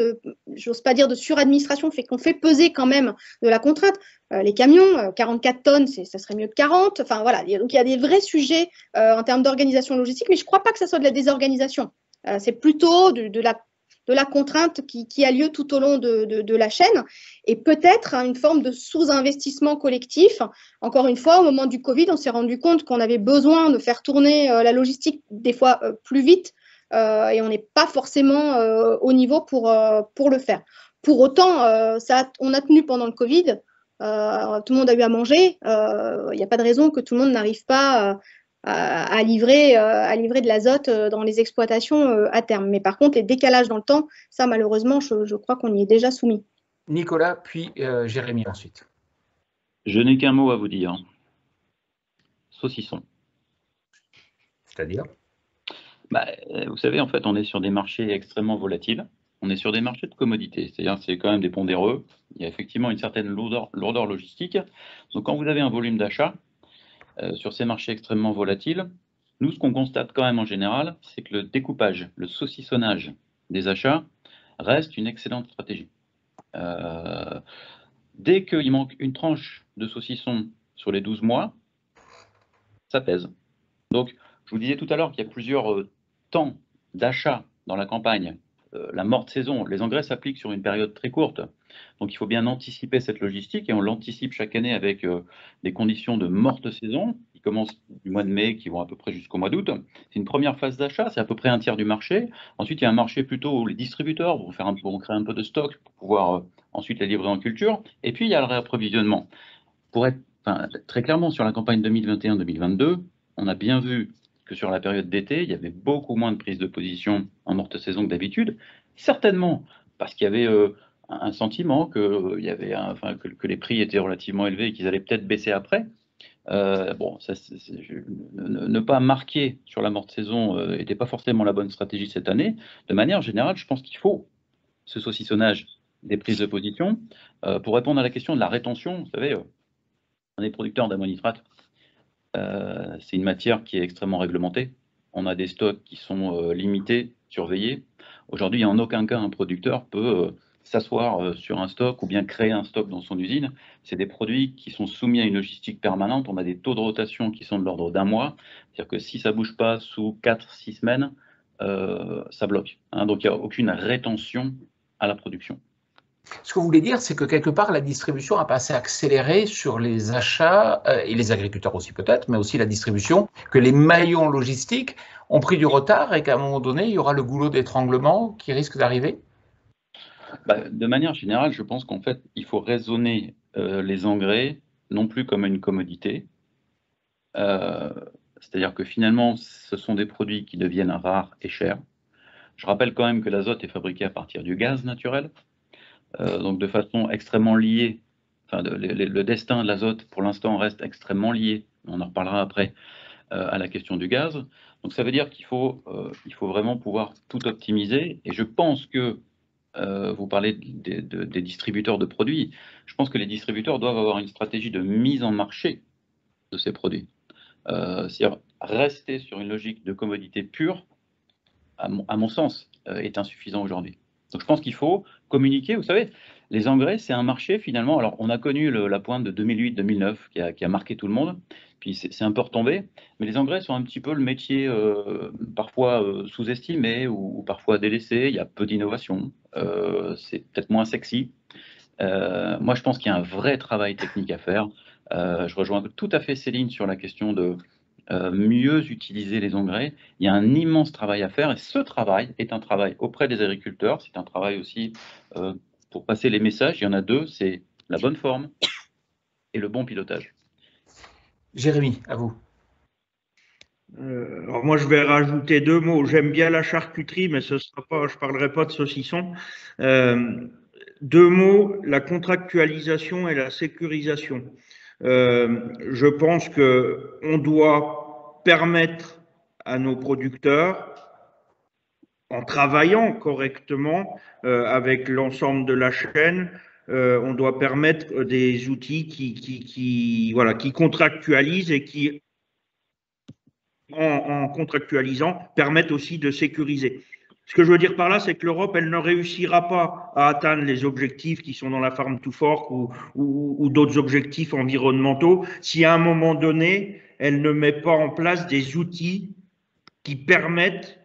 j'ose pas dire de suradministration, fait qu'on fait peser quand même de la contrainte. Les camions, 44 tonnes, ça serait mieux que 40. Enfin, voilà. Donc, il y a des vrais sujets en termes d'organisation logistique, mais je ne crois pas que ça soit de la désorganisation. C'est plutôt de la contrainte qui a lieu tout au long de la chaîne, et peut-être une forme de sous-investissement collectif. Encore une fois, au moment du Covid, on s'est rendu compte qu'on avait besoin de faire tourner la logistique des fois plus vite, et on n'est pas forcément au niveau pour le faire. Pour autant, on a tenu pendant le Covid, tout le monde a eu à manger, il n'y a pas de raison que tout le monde n'arrive pas à livrer de l'azote dans les exploitations à terme. Mais par contre, les décalages dans le temps, ça malheureusement, je crois qu'on y est déjà soumis. Nicolas, puis Jérémy ensuite. Je n'ai qu'un mot à vous dire. Saucisson. C'est-à-dire? Vous savez, en fait, on est sur des marchés extrêmement volatiles. On est sur des marchés de commodités, c'est-à-dire c'est quand même des pondéreux. Il y a effectivement une certaine lourdeur logistique. Donc quand vous avez un volume d'achat sur ces marchés extrêmement volatiles, nous, ce qu'on constate quand même en général, c'est que le découpage, le saucissonnage des achats reste une excellente stratégie. Dès qu'il manque une tranche de saucisson sur les 12 mois, ça pèse. Donc, je vous disais tout à l'heure qu'il y a plusieurs temps d'achat dans la campagne. La morte saison, les engrais s'appliquent sur une période très courte. Donc, il faut bien anticiper cette logistique et on l'anticipe chaque année avec des conditions de morte saison qui commencent du mois de mai, qui vont à peu près jusqu'au mois d'août. C'est une première phase d'achat, c'est à peu près un tiers du marché. Ensuite, il y a un marché plutôt où les distributeurs vont créer un peu de stock pour pouvoir ensuite les livrer en culture. Et puis, il y a le réapprovisionnement. Pour être très clairement, sur la campagne 2021-2022, on a bien vu que sur la période d'été, il y avait beaucoup moins de prise de position en morte saison que d'habitude, certainement parce qu'il y avait un sentiment que les prix étaient relativement élevés et qu'ils allaient peut-être baisser après. Ne pas marquer sur la morte saison n'était pas forcément la bonne stratégie cette année. De manière générale, je pense qu'il faut ce saucissonnage des prises de position pour répondre à la question de la rétention. Vous savez, on est producteur d'ammonitrate. C'est une matière qui est extrêmement réglementée. On a des stocks qui sont limités, surveillés. Aujourd'hui, en aucun cas un producteur peut s'asseoir sur un stock ou bien créer un stock dans son usine. C'est des produits qui sont soumis à une logistique permanente. On a des taux de rotation qui sont de l'ordre d'un mois. C'est-à-dire que si ça ne bouge pas sous 4-6 semaines, ça bloque. Donc il n'y a aucune rétention à la production. Ce que vous voulez dire, c'est que quelque part, la distribution a pas assez accéléré sur les achats, et les agriculteurs aussi peut-être, mais aussi la distribution, que les maillons logistiques ont pris du retard et qu'à un moment donné, il y aura le goulot d'étranglement qui risque d'arriver? De manière générale, je pense qu'en fait, il faut raisonner les engrais non plus comme une commodité. C'est-à-dire que finalement, ce sont des produits qui deviennent rares et chers. Je rappelle quand même que l'azote est fabriqué à partir du gaz naturel. Donc de façon extrêmement liée, le destin de l'azote pour l'instant reste extrêmement lié, on en reparlera après, à la question du gaz. Donc ça veut dire qu'il faut vraiment pouvoir tout optimiser, et je pense que vous parlez des distributeurs de produits, je pense que les distributeurs doivent avoir une stratégie de mise en marché de ces produits. C'est-à-dire rester sur une logique de commodité pure, à mon sens, est insuffisant aujourd'hui. Donc je pense qu'il faut communiquer. Vous savez, les engrais, c'est un marché finalement. Alors on a connu la pointe de 2008-2009 qui a marqué tout le monde, puis c'est un peu retombé, mais les engrais sont un petit peu le métier parfois sous-estimé ou parfois délaissé. Il y a peu d'innovation, c'est peut-être moins sexy. Moi je pense qu'il y a un vrai travail technique à faire. Je rejoins tout à fait Céline sur la question de mieux utiliser les engrais. Il y a un immense travail à faire, et ce travail est un travail auprès des agriculteurs, c'est un travail aussi pour passer les messages. Il y en a deux, c'est la bonne forme et le bon pilotage. Jérémy, à vous. Alors moi, je vais rajouter deux mots. J'aime bien la charcuterie, mais je ne parlerai pas de saucisson. Deux mots, la contractualisation et la sécurisation. Je pense qu'on doit permettre à nos producteurs, en travaillant correctement avec l'ensemble de la chaîne, on doit permettre des outils qui contractualisent et qui, en contractualisant, permettent aussi de sécuriser. Ce que je veux dire par là, c'est que l'Europe, elle ne réussira pas à atteindre les objectifs qui sont dans la Farm to Fork ou d'autres objectifs environnementaux si à un moment donné, elle ne met pas en place des outils qui permettent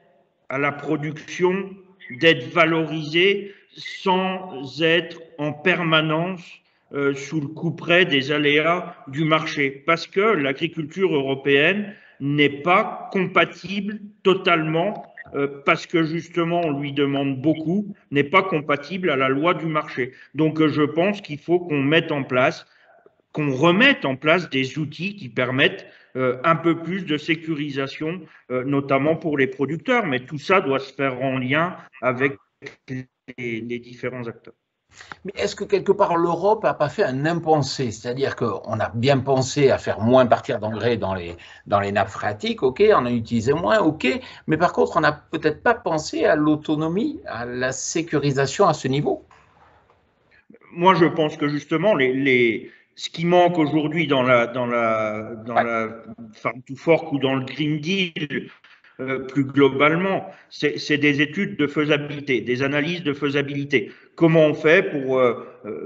à la production d'être valorisée sans être en permanence sous le couperet des aléas du marché. Parce que l'agriculture européenne n'est pas compatible totalement parce que justement on lui demande beaucoup, n'est pas compatible à la loi du marché. Donc je pense qu'il faut qu'on mette en place, qu'on remette en place des outils qui permettent un peu plus de sécurisation, notamment pour les producteurs, mais tout ça doit se faire en lien avec les différents acteurs. Mais est-ce que quelque part l'Europe n'a pas fait un impensé? C'est-à-dire qu'on a bien pensé à faire moins partir d'engrais dans les nappes phréatiques, ok, on a utilisé moins, ok, mais par contre on n'a peut-être pas pensé à l'autonomie, à la sécurisation à ce niveau. Moi je pense que justement ce qui manque aujourd'hui dans la Farm to Fork ou dans le Green Deal, plus globalement. C'est des études de faisabilité, des analyses de faisabilité. Comment on fait pour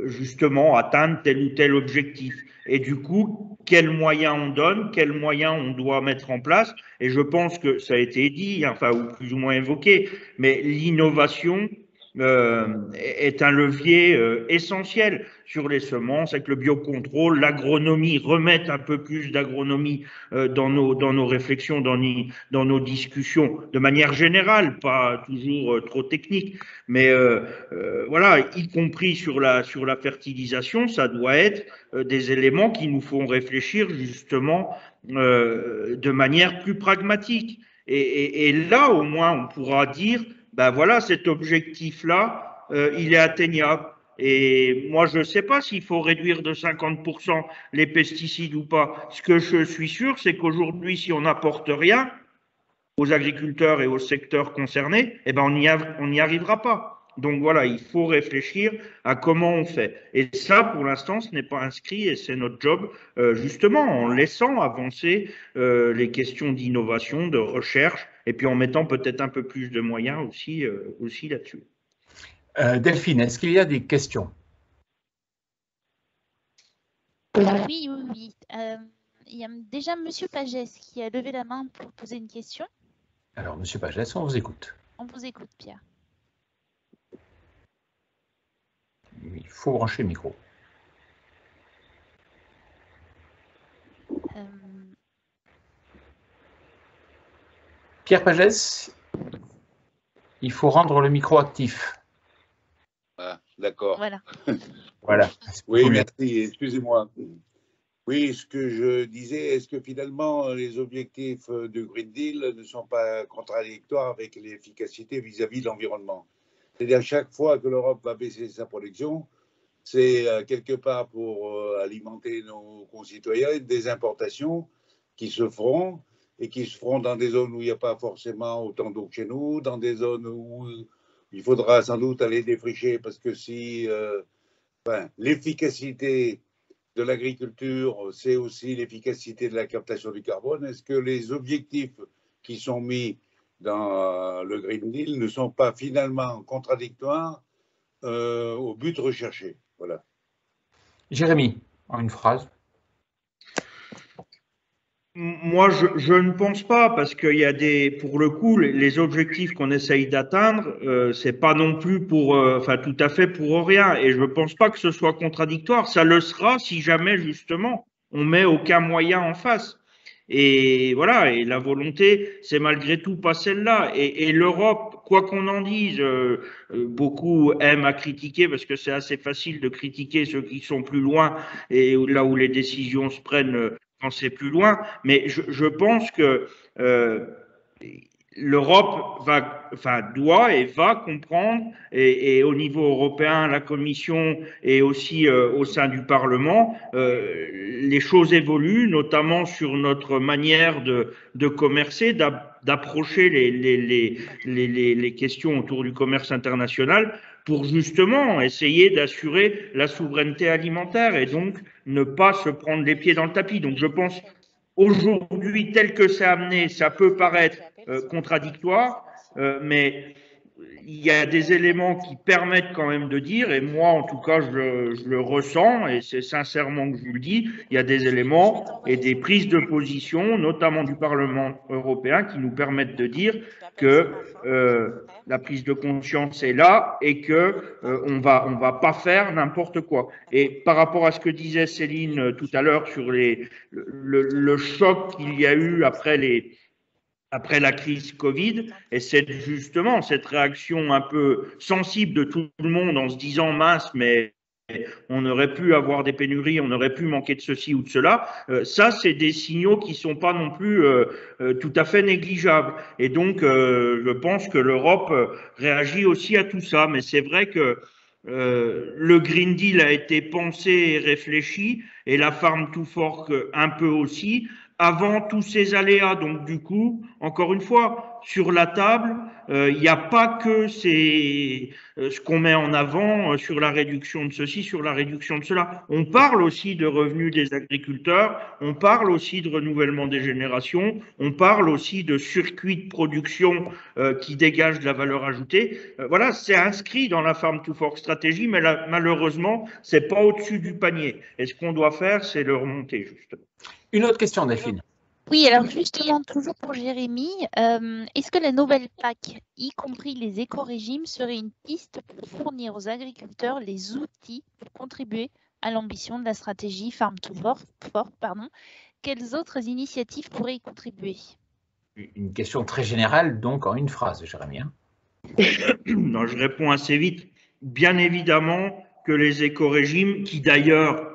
justement atteindre tel ou tel objectif? Et du coup, quels moyens on donne, quels moyens on doit mettre en place? Et je pense que ça a été dit, enfin, ou plus ou moins évoqué, mais l'innovation est un levier essentiel sur les semences, avec le biocontrôle, l'agronomie, remettre un peu plus d'agronomie dans nos réflexions, dans nos discussions, de manière générale, pas toujours trop technique, mais voilà, y compris sur la fertilisation, ça doit être des éléments qui nous font réfléchir justement de manière plus pragmatique. Et là, au moins, on pourra dire, ben voilà, cet objectif-là, il est atteignable. Et moi, je ne sais pas s'il faut réduire de 50% les pesticides ou pas. Ce que je suis sûr, c'est qu'aujourd'hui, si on n'apporte rien aux agriculteurs et aux secteurs concernés, eh ben on n'y arrivera pas. Donc voilà, il faut réfléchir à comment on fait. Et ça, pour l'instant, ce n'est pas inscrit et c'est notre job, justement, en laissant avancer les questions d'innovation, de recherche, et puis en mettant peut-être un peu plus de moyens aussi là-dessus. Delphine, est-ce qu'il y a des questions? Oui. Il y a déjà Monsieur Pagès qui a levé la main pour poser une question. Alors, Monsieur Pagès, on vous écoute. On vous écoute, Pierre. Il faut brancher le micro. Pierre Pagès, il faut rendre le micro actif. Ah, d'accord. Voilà. Voilà. Oui, merci, excusez-moi. Oui, ce que je disais, est-ce que finalement les objectifs du Green Deal ne sont pas contradictoires avec l'efficacité vis-à-vis de l'environnement? C'est-à-dire chaque fois que l'Europe va baisser sa production, c'est quelque part pour alimenter nos concitoyens des importations qui se feront et qui se feront dans des zones où il n'y a pas forcément autant d'eau que chez nous, dans des zones où il faudra sans doute aller défricher parce que si l'efficacité de l'agriculture, c'est aussi l'efficacité de la captation du carbone. Est-ce que les objectifs qui sont mis dans le Green Deal ne sont pas finalement contradictoires au but recherché? Voilà. Jérémy, en une phrase. Moi, je ne pense pas, parce qu'il y a pour le coup, les objectifs qu'on essaye d'atteindre, c'est pas non plus tout à fait pour rien. Et je ne pense pas que ce soit contradictoire. Ça le sera si jamais, justement, on met aucun moyen en face. Et voilà, et la volonté, c'est malgré tout pas celle-là. Et l'Europe, quoi qu'on en dise, beaucoup aiment à critiquer, parce que c'est assez facile de critiquer ceux qui sont plus loin, et là où les décisions se prennent quand c'est plus loin, mais je pense que l'Europe doit et va comprendre, et au niveau européen, la Commission et aussi au sein du Parlement, les choses évoluent, notamment sur notre manière de commercer, d'approcher les questions autour du commerce international pour justement essayer d'assurer la souveraineté alimentaire et donc ne pas se prendre les pieds dans le tapis. Donc je pense aujourd'hui, tel que c'est amené, ça peut paraître contradictoire, mais il y a des éléments qui permettent quand même de dire, et moi en tout cas je le ressens, et c'est sincèrement que je vous le dis, il y a des éléments et des prises de position, notamment du Parlement européen, qui nous permettent de dire que la prise de conscience est là et que on va pas faire n'importe quoi. Et par rapport à ce que disait Céline tout à l'heure sur le choc qu'il y a eu après la crise Covid, et c'est justement cette réaction un peu sensible de tout le monde en se disant mince, mais on aurait pu avoir des pénuries, on aurait pu manquer de ceci ou de cela. Ça, c'est des signaux qui sont pas non plus tout à fait négligeables. Et donc, je pense que l'Europe réagit aussi à tout ça. Mais c'est vrai que le Green Deal a été pensé et réfléchi, et la Farm to Fork un peu aussi, avant tous ces aléas. Donc, du coup, encore une fois, sur la table, il n'y a pas que ce qu'on met en avant sur la réduction de ceci, sur la réduction de cela. On parle aussi de revenus des agriculteurs, on parle aussi de renouvellement des générations, on parle aussi de circuits de production qui dégagent de la valeur ajoutée. Voilà, c'est inscrit dans la Farm to Fork stratégie, mais là, malheureusement, c'est pas au-dessus du panier. Et ce qu'on doit faire, c'est le remonter, justement. Une autre question, Delphine. Oui, alors justement, toujours pour Jérémy, est-ce que la nouvelle PAC, y compris les éco-régimes, serait une piste pour fournir aux agriculteurs les outils pour contribuer à l'ambition de la stratégie Farm to Fork, Quelles autres initiatives pourraient y contribuer? Une question très générale, donc en une phrase, Jérémy. Non, je réponds assez vite. Bien évidemment que les éco-régimes, qui d'ailleurs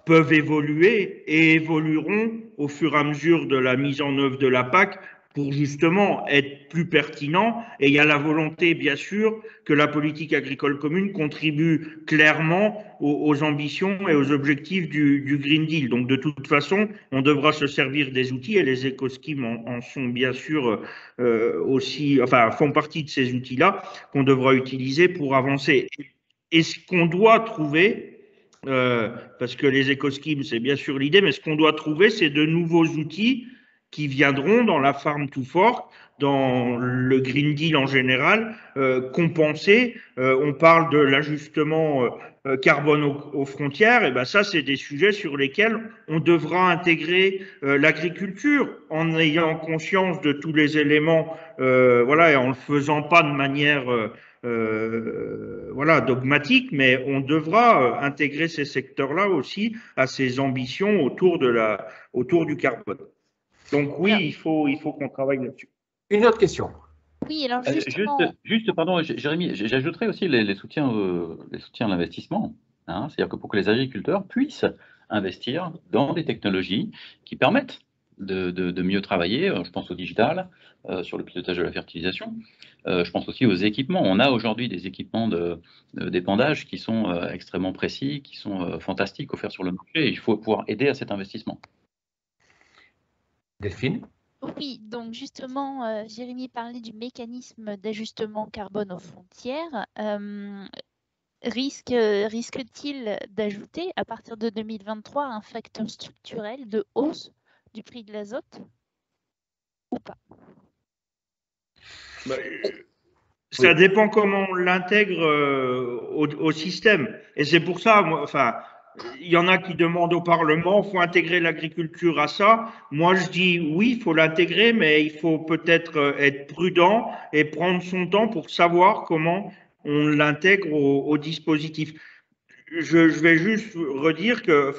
peuvent évoluer et évolueront au fur et à mesure de la mise en œuvre de la PAC pour justement être plus pertinents. Et il y a la volonté, bien sûr, que la politique agricole commune contribue clairement aux ambitions et aux objectifs du Green Deal. Donc, de toute façon, on devra se servir des outils et les éco-schemes en sont bien sûr aussi, enfin, font partie de ces outils-là qu'on devra utiliser pour avancer. Et ce qu'on doit trouver, parce que les éco-schemes, c'est bien sûr l'idée, mais ce qu'on doit trouver, c'est de nouveaux outils qui viendront dans la Farm to Fork, dans le Green Deal en général, compenser. On parle de l'ajustement carbone aux frontières, et ben ça, c'est des sujets sur lesquels on devra intégrer l'agriculture en ayant conscience de tous les éléments, voilà, et en le faisant pas de manière voilà, dogmatique, mais on devra intégrer ces secteurs-là aussi à ces ambitions autour du carbone. Donc oui, il faut qu'on travaille là-dessus. Une autre question. Oui, alors justement... Juste, pardon, Jérémy, j'ajouterais aussi les soutiens à l'investissement. Hein, c'est-à-dire que pour que les agriculteurs puissent investir dans des technologies qui permettent de mieux travailler. Je pense au digital, sur le pilotage de la fertilisation. Je pense aussi aux équipements. On a aujourd'hui des équipements d'épandage qui sont extrêmement précis, qui sont fantastiques, offerts sur le marché. Et il faut pouvoir aider à cet investissement. Delphine? Oui, donc justement, Jérémy parlait du mécanisme d'ajustement carbone aux frontières. Risque-t-il d'ajouter, à partir de 2023, un facteur structurel de hausse du prix de l'azote ou pas? Ça dépend comment on l'intègre au système. Et c'est pour ça, il y en a qui demandent au Parlement, il faut intégrer l'agriculture à ça. Moi, je dis oui, il faut l'intégrer, mais il faut peut-être être prudent et prendre son temps pour savoir comment on l'intègre au dispositif. Je vais juste redire que,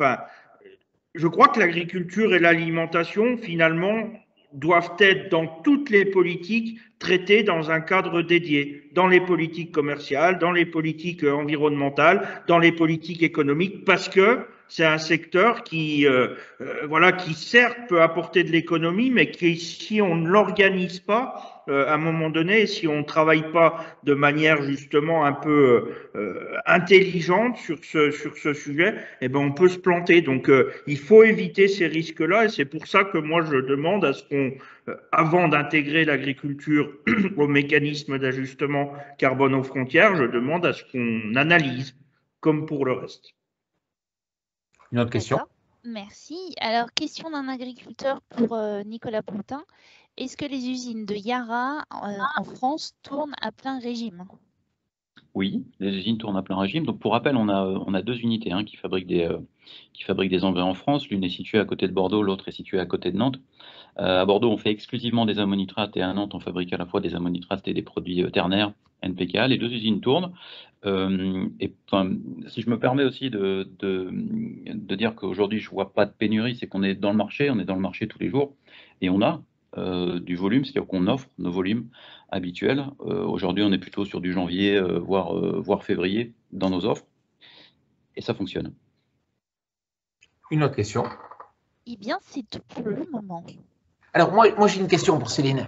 je crois que l'agriculture et l'alimentation, finalement, doivent être dans toutes les politiques traitées dans un cadre dédié, dans les politiques commerciales, dans les politiques environnementales, dans les politiques économiques, parce que c'est un secteur qui certes peut apporter de l'économie, mais qui, si on ne l'organise pas, à un moment donné, si on ne travaille pas de manière justement un peu intelligente sur ce sujet, eh ben on peut se planter. Donc, il faut éviter ces risques-là, et c'est pour ça que moi je demande à ce qu'on, avant d'intégrer l'agriculture au mécanisme d'ajustement carbone aux frontières, je demande à ce qu'on analyse, comme pour le reste. Une autre question? Merci. Alors, question d'un agriculteur pour Nicolas Pontin. Est-ce que les usines de Yara en France tournent à plein régime? Oui, les usines tournent à plein régime. Donc, pour rappel, on a deux unités qui fabriquent des engrais en France. L'une est située à côté de Bordeaux, l'autre est située à côté de Nantes. À Bordeaux, on fait exclusivement des ammonitrates, et à Nantes, on fabrique à la fois des ammonitrates et des produits ternaires, NPK. Les deux usines tournent. Si je me permets aussi de dire qu'aujourd'hui, je ne vois pas de pénurie, c'est qu'on est dans le marché, tous les jours, et on a du volume, c'est-à-dire qu'on offre nos volumes habituels. Aujourd'hui, on est plutôt sur du janvier, voire février, dans nos offres, et ça fonctionne. Une autre question? Eh bien, c'est tout pour le moment. Alors, moi j'ai une question pour Céline.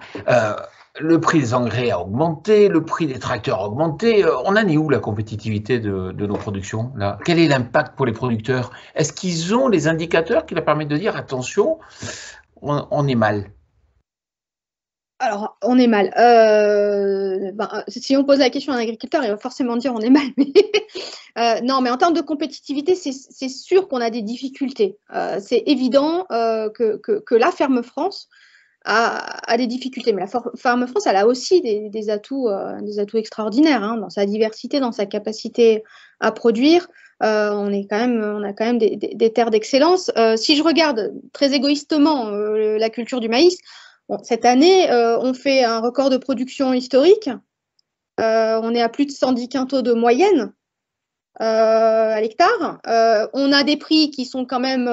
Le prix des engrais a augmenté, le prix des tracteurs a augmenté. On en est où la compétitivité de nos productions là? Quel est l'impact pour les producteurs? Est-ce qu'ils ont les indicateurs qui leur permettent de dire attention, on est mal? Alors, on est mal. Si on pose la question à un agriculteur, il va forcément dire on est mal. Non, mais en termes de compétitivité, c'est sûr qu'on a des difficultés. C'est évident que la Ferme France a des difficultés. Mais la Ferme France, elle a aussi des atouts extraordinaires, hein, dans sa diversité, dans sa capacité à produire. On a quand même des terres d'excellence. Si je regarde très égoïstement la culture du maïs, bon, cette année, on fait un record de production historique. On est à plus de 110 quintaux de moyenne à l'hectare. On a des prix qui sont quand même,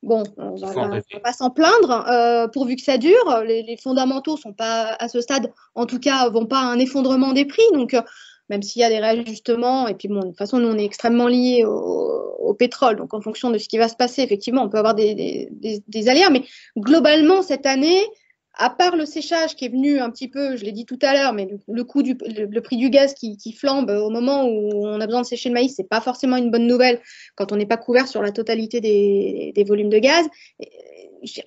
bon, on va pas s'en plaindre, pourvu que ça dure. Les fondamentaux sont pas, à ce stade, en tout cas, vont pas à un effondrement des prix. Donc, même s'il y a des réajustements, et puis bon, de toute façon, nous, on est extrêmement liés au pétrole. Donc, en fonction de ce qui va se passer, effectivement, on peut avoir des aléas. Mais globalement, cette année, à part le séchage qui est venu un petit peu, je l'ai dit tout à l'heure, mais le prix du gaz qui flambe au moment où on a besoin de sécher le maïs, c'est pas forcément une bonne nouvelle quand on n'est pas couvert sur la totalité des volumes de gaz.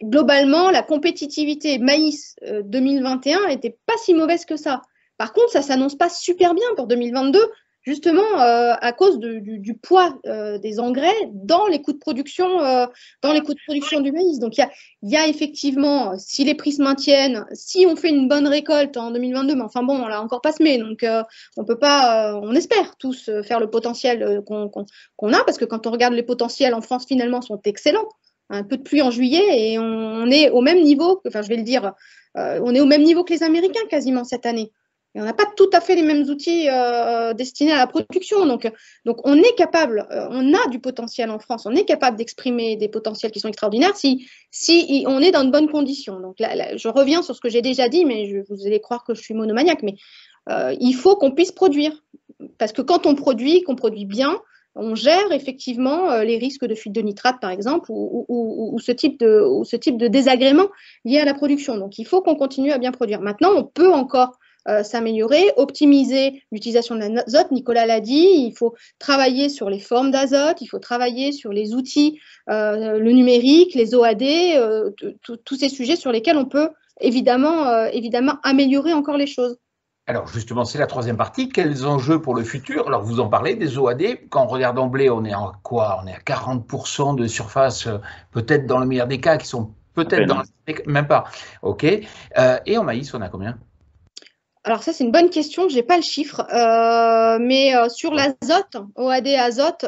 Globalement, la compétitivité maïs 2021 n'était pas si mauvaise que ça. Par contre, ça s'annonce pas super bien pour 2022. Justement à cause du poids des engrais dans les coûts de production, du maïs. Donc il y a effectivement, si les prix se maintiennent, si on fait une bonne récolte en 2022, mais enfin bon, on l'a encore pas semé, donc on peut pas, on espère tous faire le potentiel qu'on a, parce que quand on regarde les potentiels en France finalement sont excellents. Un peu de pluie en juillet et on est au même niveau, enfin je vais le dire, on est au même niveau que les Américains quasiment cette année. Et on n'a pas tout à fait les mêmes outils destinés à la production. Donc on est capable, on a du potentiel en France, on est capable d'exprimer des potentiels qui sont extraordinaires si on est dans de bonnes conditions. Donc là, je reviens sur ce que j'ai déjà dit, mais vous allez croire que je suis monomaniaque, mais il faut qu'on puisse produire. Parce que quand on produit, qu'on produit bien, on gère effectivement les risques de fuite de nitrate, par exemple, ou ce type de désagréments liés à la production. Donc il faut qu'on continue à bien produire. Maintenant, on peut encore s'améliorer, optimiser l'utilisation de l'azote. Nicolas l'a dit, il faut travailler sur les formes d'azote, il faut travailler sur les outils, le numérique, les OAD, tous ces sujets sur lesquels on peut évidemment améliorer encore les choses. Alors justement, c'est la troisième partie. Quels enjeux pour le futur? Alors vous en parlez des OAD. Quand on regarde en blé, on est en quoi? On est à 40% de surface, peut-être dans le meilleur des cas, qui sont peut-être dans même pas. OK. Et en maïs, on a combien? Alors ça, c'est une bonne question, je n'ai pas le chiffre, mais sur l'azote, OAD azote,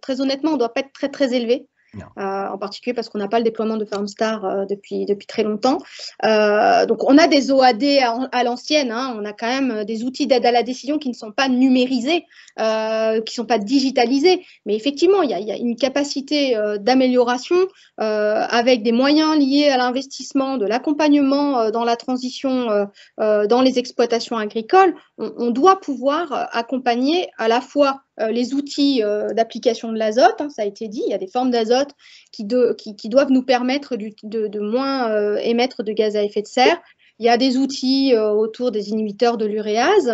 très honnêtement, on ne doit pas être très très élevé, en particulier parce qu'on n'a pas le déploiement de Farmstar depuis très longtemps. Donc on a des OAD à l'ancienne, hein, on a quand même des outils d'aide à la décision qui ne sont pas numérisés, qui ne sont pas digitalisés, mais effectivement, il y a une capacité d'amélioration avec des moyens liés à l'investissement, de l'accompagnement dans la transition dans les exploitations agricoles. On doit pouvoir accompagner à la fois les outils d'application de l'azote, hein, ça a été dit, il y a des formes d'azote qui doivent nous permettre de moins émettre de gaz à effet de serre. Il y a des outils autour des inhibiteurs de l'uréase.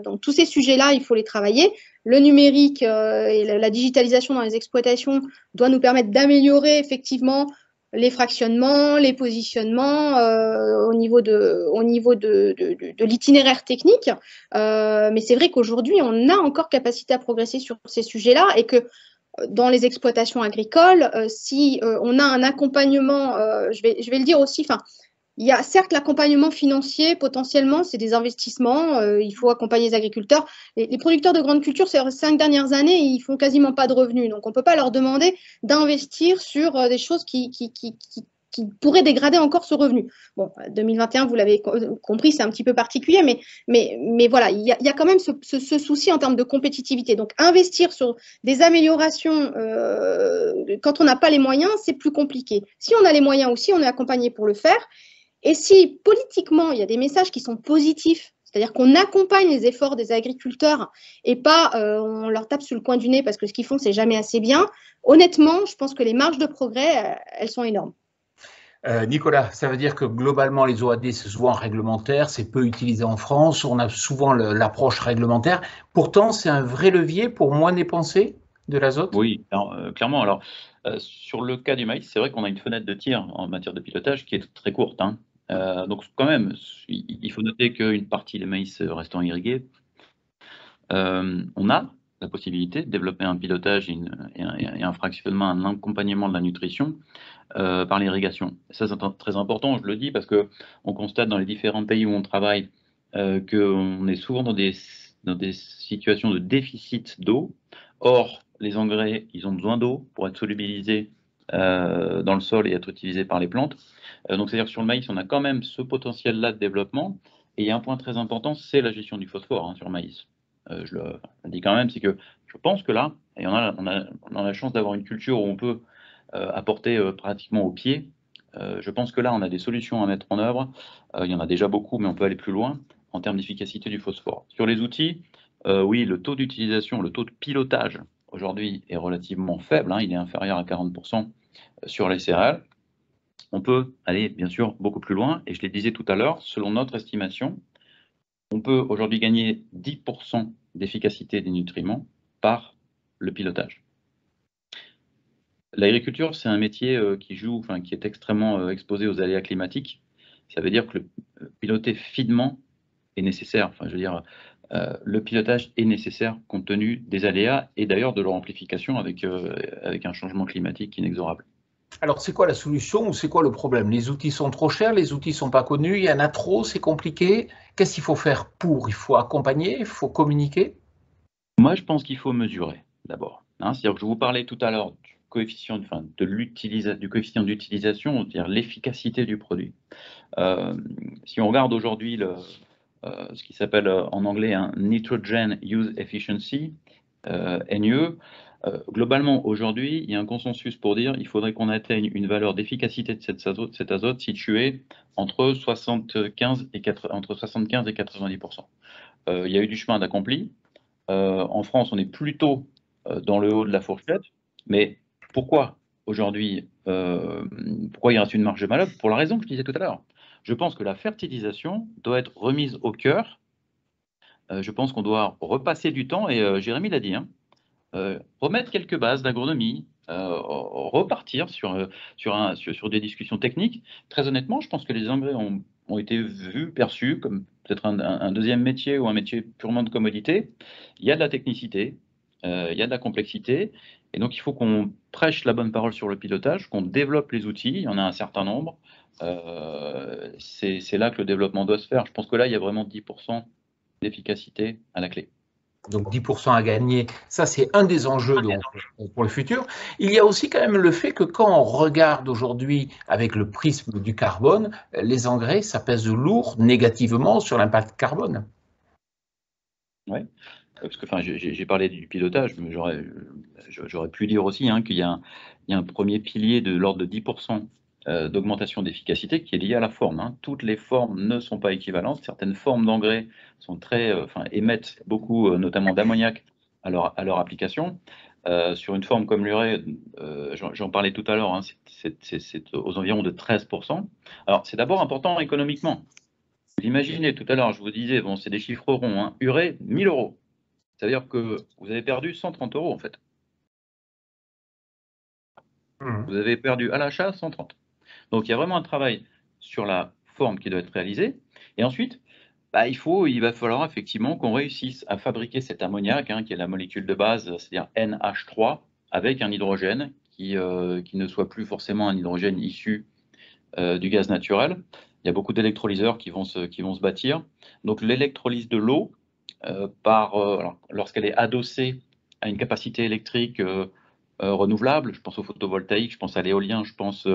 Donc, tous ces sujets-là, il faut les travailler. Le numérique et la digitalisation dans les exploitations doit nous permettre d'améliorer effectivement les fractionnements, les positionnements au niveau de l'itinéraire technique. Mais c'est vrai qu'aujourd'hui, on a encore capacité à progresser sur ces sujets-là et que dans les exploitations agricoles, si on a un accompagnement, je vais le dire aussi, il y a certes l'accompagnement financier, potentiellement, c'est des investissements, il faut accompagner les agriculteurs. Les producteurs de grandes cultures, ces 5 dernières années, ils font quasiment pas de revenus. Donc, on ne peut pas leur demander d'investir sur des choses qui pourraient dégrader encore ce revenu. Bon, 2021, vous l'avez compris, c'est un petit peu particulier, mais voilà, il y a quand même ce souci en termes de compétitivité. Donc, investir sur des améliorations quand on n'a pas les moyens, c'est plus compliqué. Si on a les moyens aussi, on est accompagné pour le faire. Et si politiquement, il y a des messages qui sont positifs, c'est-à-dire qu'on accompagne les efforts des agriculteurs et pas on leur tape sur le coin du nez parce que ce qu'ils font, c'est jamais assez bien, honnêtement, je pense que les marges de progrès, elles sont énormes. Nicolas, ça veut dire que globalement, les OAD, c'est souvent réglementaire, c'est peu utilisé en France, on a souvent l'approche réglementaire. Pourtant, c'est un vrai levier pour moins dépenser de l'azote? Oui, clairement. Alors, sur le cas du maïs, c'est vrai qu'on a une fenêtre de tir en matière de pilotage qui est très courte. Hein. Donc quand même, il faut noter qu'une partie des maïs restant irrigués, on a la possibilité de développer un pilotage et un fractionnement, un accompagnement de la nutrition par l'irrigation. Ça, c'est très important, je le dis, parce qu'on constate dans les différents pays où on travaille qu'on est souvent dans des situations de déficit d'eau. Or, les engrais, ils ont besoin d'eau pour être solubilisés dans le sol et être utilisés par les plantes. Donc, c'est-à-dire que sur le maïs, on a quand même ce potentiel-là de développement. Et il y a un point très important, c'est la gestion du phosphore sur le maïs. Je le dis quand même, c'est que je pense que là, et on a la chance d'avoir une culture où on peut apporter pratiquement au pied. Je pense que là, on a des solutions à mettre en œuvre. Il y en a déjà beaucoup, mais on peut aller plus loin en termes d'efficacité du phosphore. Sur les outils, oui, le taux d'utilisation, le taux de pilotage aujourd'hui est relativement faible. Il est inférieur à 40% sur les céréales. On peut aller, bien sûr, beaucoup plus loin. Et je le disais tout à l'heure, selon notre estimation, on peut aujourd'hui gagner 10% d'efficacité des nutriments par le pilotage. L'agriculture, c'est un métier qui est extrêmement exposé aux aléas climatiques. Ça veut dire que piloter finement est nécessaire. Enfin, je veux dire, le pilotage est nécessaire compte tenu des aléas et d'ailleurs de leur amplification avec un changement climatique inexorable. Alors, c'est quoi la solution ou c'est quoi le problème? Les outils sont trop chers, les outils ne sont pas connus, il y en a trop, c'est compliqué. Qu'est-ce qu'il faut faire pour? Il faut accompagner, il faut communiquer? Moi, je pense qu'il faut mesurer d'abord. C'est-à-dire que je vous parlais tout à l'heure du coefficient d'utilisation, c'est-à-dire l'efficacité du produit. Si on regarde aujourd'hui ce qui s'appelle en anglais un Nitrogen Use Efficiency, NUE, globalement aujourd'hui, il y a un consensus pour dire qu'il faudrait qu'on atteigne une valeur d'efficacité de cet azote située entre 75 et 90%. Il y a eu du chemin d'accompli. En France, on est plutôt dans le haut de la fourchette. Mais pourquoi aujourd'hui, pourquoi il reste une marge de manœuvre? Pour la raison que je disais tout à l'heure. Je pense que la fertilisation doit être remise au cœur. Je pense qu'on doit repasser du temps, et Jérémy l'a dit, remettre quelques bases d'agronomie, repartir sur des discussions techniques. Très honnêtement, je pense que les engrais ont été vus, perçus comme peut-être un deuxième métier ou un métier purement de commodité. Il y a de la technicité, il y a de la complexité, et donc il faut qu'on prêche la bonne parole sur le pilotage, qu'on développe les outils, il y en a un certain nombre. C'est là que le développement doit se faire. Je pense que là, il y a vraiment 10% d'efficacité à la clé. Donc 10% à gagner, ça c'est un des enjeux pour le futur. Il y a aussi quand même le fait que quand on regarde aujourd'hui avec le prisme du carbone, les engrais, ça pèse lourd négativement sur l'impact carbone. Oui, parce que j'ai parlé du pilotage, mais j'aurais pu dire aussi qu'il y a un premier pilier de l'ordre de 10% d'augmentation d'efficacité qui est lié à la forme. Toutes les formes ne sont pas équivalentes. Certaines formes d'engrais sont émettent beaucoup, notamment d'ammoniac, à leur application. Sur une forme comme l'urée, j'en parlais tout à l'heure, c'est aux environs de 13%. Alors, c'est d'abord important économiquement. Vous imaginez, tout à l'heure, je vous disais, bon, c'est des chiffres ronds, urée, 1000 €. Ça veut dire que vous avez perdu 130 € en fait. Vous avez perdu à l'achat 130. Donc, il y a vraiment un travail sur la forme qui doit être réalisé. Et ensuite, il va falloir effectivement qu'on réussisse à fabriquer cet ammoniac, qui est la molécule de base, c'est-à-dire NH3, avec un hydrogène qui ne soit plus forcément un hydrogène issu du gaz naturel. Il y a beaucoup d'électrolyseurs qui vont se bâtir. Donc, l'électrolyse de l'eau, lorsqu'elle est adossée à une capacité électrique renouvelable, je pense au photovoltaïque, je pense à l'éolien, je pense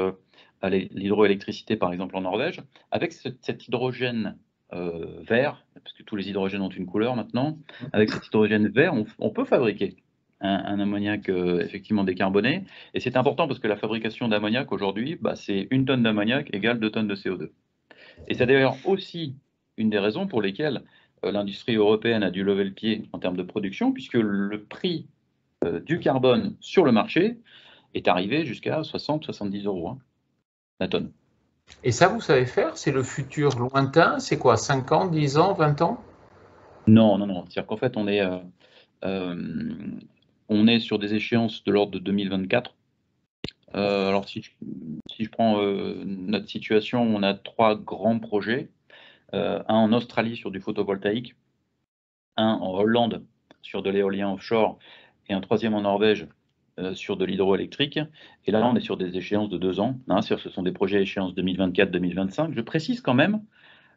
à l'hydroélectricité, par exemple, en Norvège, avec cet hydrogène vert, parce que tous les hydrogènes ont une couleur maintenant, avec cet hydrogène vert, on peut fabriquer un ammoniac effectivement décarboné. Et c'est important parce que la fabrication d'ammoniac aujourd'hui, c'est 1 tonne d'ammoniac égale 2 tonnes de CO2. Et c'est d'ailleurs aussi une des raisons pour lesquelles l'industrie européenne a dû lever le pied en termes de production, puisque le prix du carbone sur le marché est arrivé jusqu'à 60-70 € la tonne. Et ça, vous savez faire? C'est le futur lointain? C'est quoi, 5 ans, 10 ans, 20 ans? Non. C'est-à-dire qu'en fait, on est sur des échéances de l'ordre de 2024. Alors, si je prends notre situation, on a 3 grands projets. Un en Australie sur du photovoltaïque, un en Hollande sur de l'éolien offshore et un 3e en Norvège sur de l'hydroélectrique. Et là, on est sur des échéances de 2 ans. Hein, ce sont des projets à échéance 2024-2025. Je précise quand même,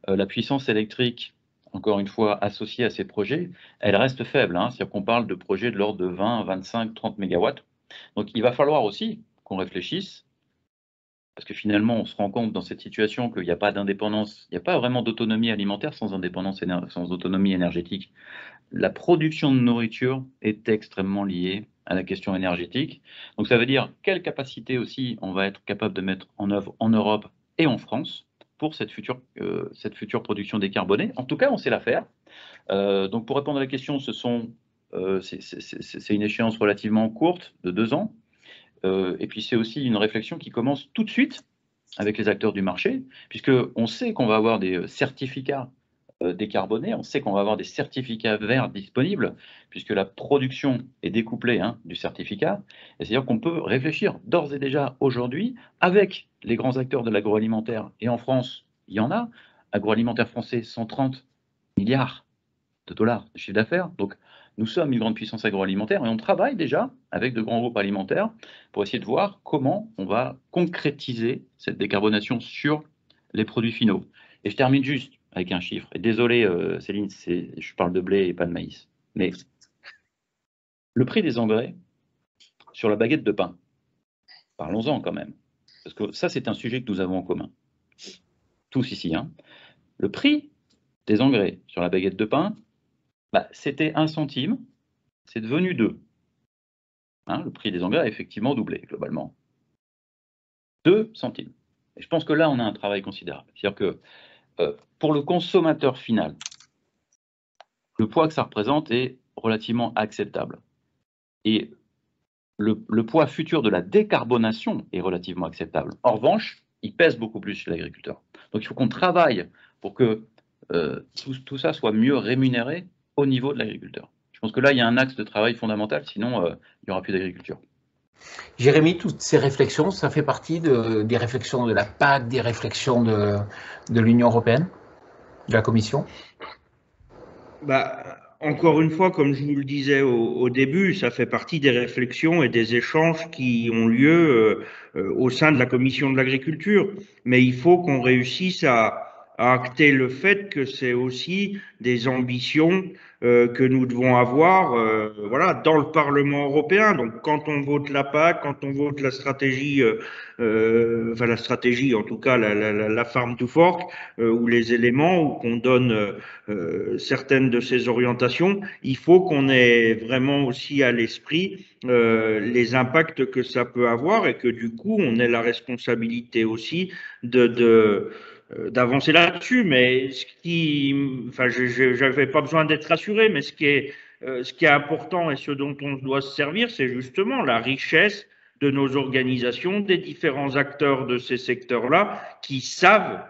la puissance électrique, encore une fois, associée à ces projets, elle reste faible. Hein, c'est-à-dire qu'on parle de projets de l'ordre de 20, 25, 30 mégawatts. Donc, il va falloir aussi qu'on réfléchisse, parce que finalement, on se rend compte dans cette situation qu'il n'y a pas d'indépendance, il n'y a pas vraiment d'autonomie alimentaire sans autonomie énergétique. La production de nourriture est extrêmement liée à la question énergétique. Donc ça veut dire quelle capacité aussi on va être capable de mettre en œuvre en Europe et en France pour cette future production décarbonée. En tout cas, on sait la faire. Donc pour répondre à la question, c'est une échéance relativement courte de 2 ans. Et puis c'est aussi une réflexion qui commence tout de suite avec les acteurs du marché, puisqu'on sait qu'on va avoir des certificats décarbonés, on sait qu'on va avoir des certificats verts disponibles, puisque la production est découplée du certificat. Et c'est-à-dire qu'on peut réfléchir d'ores et déjà aujourd'hui avec les grands acteurs de l'agroalimentaire, et en France, il y en a, agroalimentaire français, 130 milliards de dollars de chiffre d'affaires. Donc, nous sommes une grande puissance agroalimentaire et on travaille déjà avec de grands groupes alimentaires pour essayer de voir comment on va concrétiser cette décarbonation sur les produits finaux. Et je termine juste avec un chiffre. Et désolé, Céline, je parle de blé et pas de maïs. Mais le prix des engrais sur la baguette de pain, parlons-en quand même. Parce que ça, c'est un sujet que nous avons en commun. Tous ici. Le prix des engrais sur la baguette de pain, c'était 1 centime, c'est devenu 2. Le prix des engrais a effectivement doublé, globalement. 2 centimes. Et je pense que là, on a un travail considérable. C'est-à-dire que pour le consommateur final, le poids que ça représente est relativement acceptable. Et le poids futur de la décarbonation est relativement acceptable. En revanche, il pèse beaucoup plus chez l'agriculteur. Donc il faut qu'on travaille pour que tout ça soit mieux rémunéré au niveau de l'agriculteur. Je pense que là, il y a un axe de travail fondamental, sinon il n'y aura plus d'agriculture. Jérémy, toutes ces réflexions, ça fait partie des réflexions de la PAC, des réflexions de l'Union européenne, de la Commission? Encore une fois, comme je vous le disais au début, ça fait partie des réflexions et des échanges qui ont lieu au sein de la Commission de l'agriculture. Mais il faut qu'on réussisse à acter le fait que c'est aussi des ambitions que nous devons avoir dans le Parlement européen. Donc quand on vote la PAC, quand on vote la stratégie, la stratégie, en tout cas la Farm to Fork, ou les éléments, ou qu'on donne certaines de ces orientations, il faut qu'on ait vraiment aussi à l'esprit les impacts que ça peut avoir et que du coup on ait la responsabilité aussi d'avancer là-dessus, mais j'avais pas besoin d'être rassuré, mais ce qui est important et ce dont on doit se servir, c'est justement la richesse de nos organisations, des différents acteurs de ces secteurs-là qui savent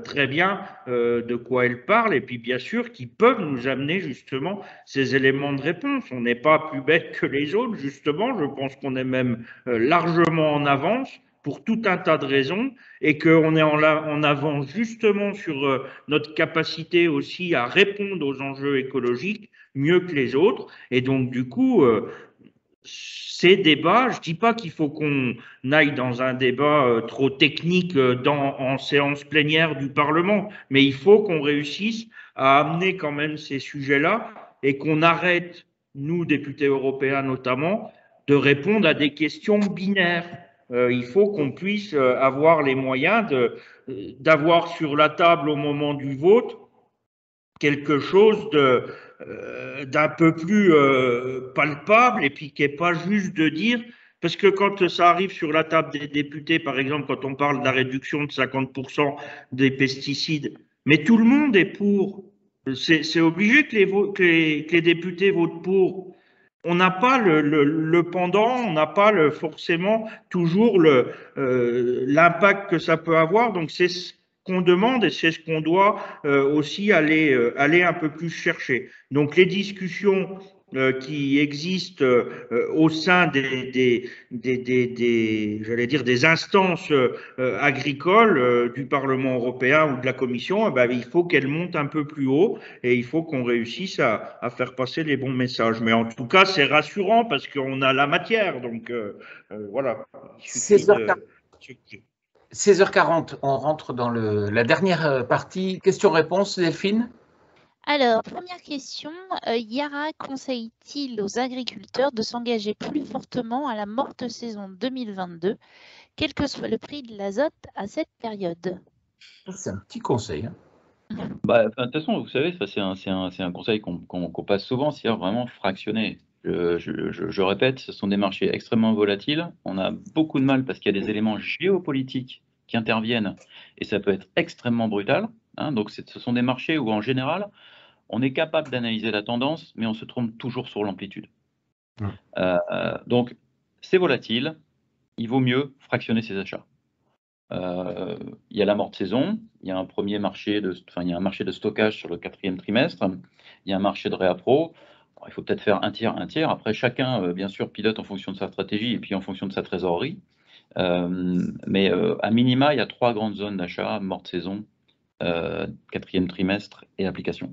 très bien de quoi elles parlent et puis bien sûr qui peuvent nous amener justement ces éléments de réponse. On n'est pas plus bête que les autres, justement, je pense qu'on est même largement en avance pour tout un tas de raisons et qu'on est en avant justement sur notre capacité aussi à répondre aux enjeux écologiques mieux que les autres. Et donc, du coup, ces débats, je dis pas qu'il faut qu'on aille dans un débat trop technique en séance plénière du Parlement, mais il faut qu'on réussisse à amener quand même ces sujets-là et qu'on arrête, nous, députés européens notamment, de répondre à des questions binaires. Il faut qu'on puisse avoir les moyens d'avoir sur la table au moment du vote quelque chose d'un peu plus palpable et puis qui n'est pas juste de dire, parce que quand ça arrive sur la table des députés, par exemple, quand on parle de la réduction de 50% des pesticides, mais tout le monde est pour. C'est obligé que les députés votent pour. On n'a pas le pendant, on n'a pas forcément toujours l'impact que ça peut avoir. Donc c'est ce qu'on demande et c'est ce qu'on doit aussi aller un peu plus chercher. Donc les discussions qui existent au sein j'allais dire, des instances agricoles du Parlement européen ou de la Commission, il faut qu'elles montent un peu plus haut et il faut qu'on réussisse à faire passer les bons messages. Mais en tout cas, c'est rassurant parce qu'on a la matière. Donc voilà, il suffit 16h40, on rentre dans la dernière partie. Question-réponse, Delphine? Alors, première question, Yara conseille-t-il aux agriculteurs de s'engager plus fortement à la morte saison 2022, quel que soit le prix de l'azote à cette période? C'est un petit conseil. De toute façon, vous savez, c'est un conseil qu'on passe souvent, c'est vraiment fractionner. Je répète, ce sont des marchés extrêmement volatiles. On a beaucoup de mal parce qu'il y a des éléments géopolitiques qui interviennent et ça peut être extrêmement brutal. Donc, ce sont des marchés où, en général, on est capable d'analyser la tendance, mais on se trompe toujours sur l'amplitude. Donc, c'est volatile. Il vaut mieux fractionner ses achats. Il y a la morte saison, il y a un marché de stockage sur le 4e trimestre, il y a un marché de réappro. Il faut peut-être faire un tiers. Après, chacun, bien sûr, pilote en fonction de sa stratégie et puis en fonction de sa trésorerie. Mais à minima, il y a 3 grandes zones d'achat, morte saison, 4e trimestre et application.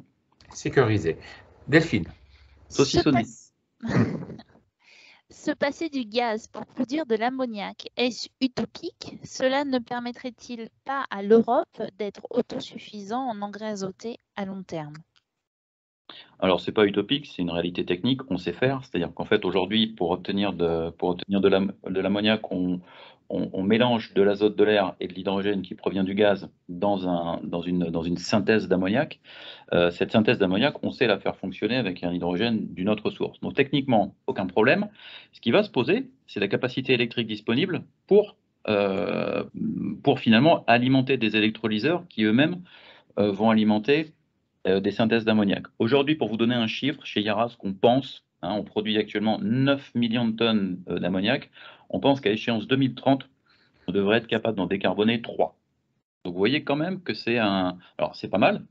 Sécurisé. Delphine. Saucissonné. Se passer du gaz pour produire de l'ammoniac, est-ce utopique? Cela ne permettrait-il pas à l'Europe d'être autosuffisant en engrais azotés à long terme? Alors, c'est pas utopique, c'est une réalité technique, on sait faire. C'est-à-dire qu'en fait, aujourd'hui, pour obtenir de l'ammoniac, on mélange de l'azote de l'air et de l'hydrogène qui provient du gaz dans une synthèse d'ammoniac. Cette synthèse d'ammoniac, on sait la faire fonctionner avec un hydrogène d'une autre source. Donc, techniquement, aucun problème. Ce qui va se poser, c'est la capacité électrique disponible pour finalement alimenter des électrolyseurs qui eux-mêmes vont alimenter des synthèses d'ammoniac. Aujourd'hui, pour vous donner un chiffre, chez Yara, ce qu'on pense, on produit actuellement 9 millions de tonnes d'ammoniac. On pense qu'à échéance 2030, on devrait être capable d'en décarboner 3. Donc vous voyez quand même que c'est alors c'est pas mal.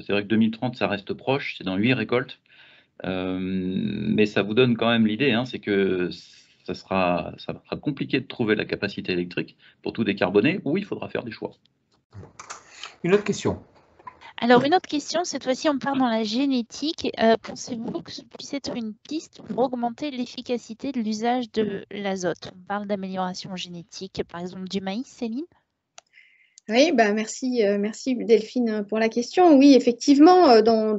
C'est vrai que 2030, ça reste proche, c'est dans 8 récoltes. Mais ça vous donne quand même l'idée, c'est que ça sera compliqué de trouver la capacité électrique pour tout décarboner, ou il faudra faire des choix. Une autre question. Alors, une autre question, cette fois-ci, on part dans la génétique. Pensez-vous que ce puisse être une piste pour augmenter l'efficacité de l'usage de l'azote? On parle d'amélioration génétique, par exemple, du maïs, Céline? Oui, merci Delphine pour la question. Oui, effectivement, dans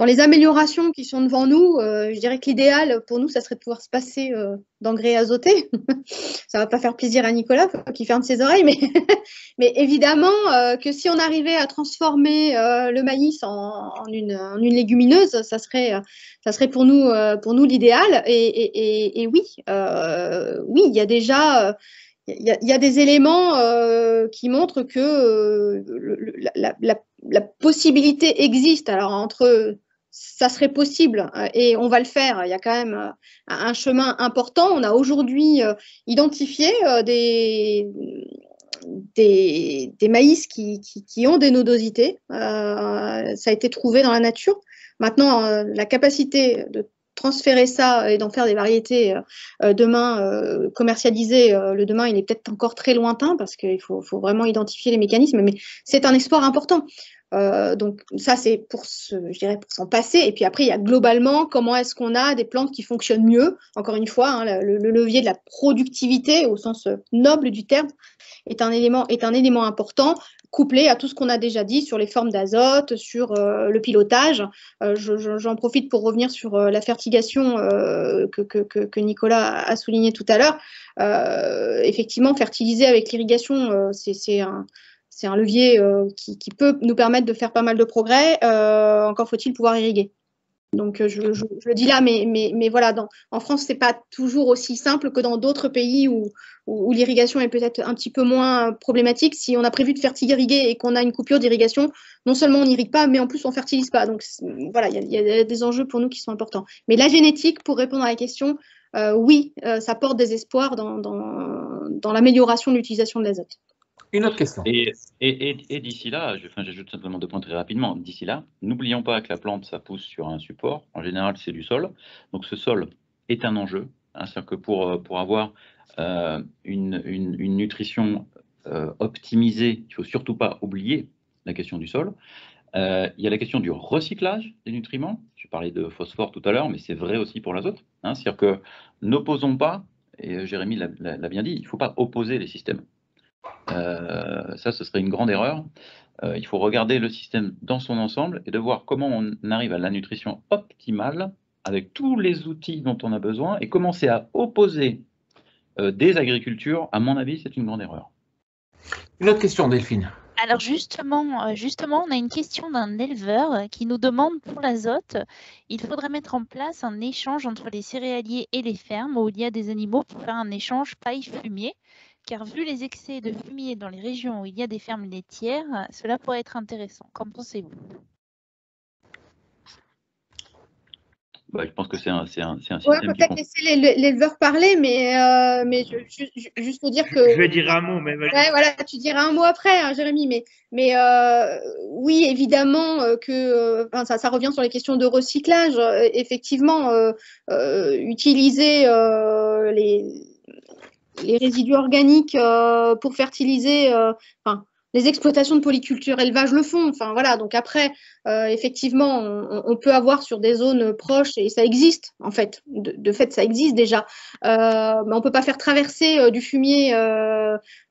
les améliorations qui sont devant nous, je dirais que l'idéal pour nous, ça serait de pouvoir se passer d'engrais azotés. Ça ne va pas faire plaisir à Nicolas, faut qu'il ferme ses oreilles, mais évidemment que si on arrivait à transformer le maïs en une légumineuse, ça serait pour nous l'idéal. Et oui, il y a déjà il y a des éléments qui montrent que la possibilité existe. Alors, ça serait possible et on va le faire. Il y a quand même un chemin important. On a aujourd'hui identifié des maïs qui ont des nodosités. Ça a été trouvé dans la nature. Maintenant, la capacité de transférer ça et d'en faire des variétés demain commercialisées, le demain, il est peut-être encore très lointain parce qu'il faut vraiment identifier les mécanismes, mais c'est un espoir important. Donc ça, c'est je dirais pour s'en passer. Et puis après, il y a globalement comment est-ce qu'on a des plantes qui fonctionnent mieux. Encore une fois, le levier de la productivité au sens noble du terme est un élément important, couplé à tout ce qu'on a déjà dit sur les formes d'azote, sur le pilotage. J'en profite pour revenir sur la fertigation que Nicolas a souligné tout à l'heure. Effectivement, fertiliser avec l'irrigation, c'est un levier qui peut nous permettre de faire pas mal de progrès. Encore faut-il pouvoir irriguer. Donc, je le dis là, mais voilà, en France, ce n'est pas toujours aussi simple que dans d'autres pays où l'irrigation est peut-être un petit peu moins problématique. Si on a prévu de faire irriguer et qu'on a une coupure d'irrigation, non seulement on n'irrigue pas, mais en plus on ne fertilise pas. Donc, voilà, il y a des enjeux pour nous qui sont importants. Mais la génétique, pour répondre à la question, oui, ça porte des espoirs dans l'amélioration de l'utilisation de l'azote. Une autre question. Et d'ici là, j'ajoute simplement 2 points très rapidement. D'ici là, n'oublions pas que la plante, ça pousse sur un support. En général, c'est du sol. Donc ce sol est un enjeu. Hein, c'est-à-dire que pour avoir une nutrition optimisée, il ne faut surtout pas oublier la question du sol. Il y a la question du recyclage des nutriments. Je parlais de phosphore tout à l'heure, mais c'est vrai aussi pour l'azote. Hein, c'est-à-dire que n'opposons pas, et Jérémy l'a bien dit, il ne faut pas opposer les systèmes. Ça, ce serait une grande erreur. Il faut regarder le système dans son ensemble et de voir comment on arrive à la nutrition optimale avec tous les outils dont on a besoin, et commencer à opposer des agricultures, à mon avis, c'est une grande erreur. Une autre question, Delphine. Alors justement, on a une question d'un éleveur qui nous demande pour l'azote, il faudrait mettre en place un échange entre les céréaliers et les fermes où il y a des animaux pour faire un échange paille-fumier, car vu les excès de fumier dans les régions où il y a des fermes laitières, cela pourrait être intéressant. Qu'en pensez-vous? Bah, je pense que c'est un système peut-être laisser l'éleveur parler, mais juste pour dire que… Je vais dire un mot, mais… Ouais, voilà, tu diras un mot après, hein, Jérémy, mais oui, évidemment que ça revient sur les questions de recyclage. Effectivement, utiliser les résidus organiques pour fertiliser… les exploitations de polyculture élevage le font. Enfin, voilà. Donc après, effectivement, on peut avoir sur des zones proches, et ça existe, en fait. De fait, ça existe déjà. Mais on ne peut pas faire traverser du fumier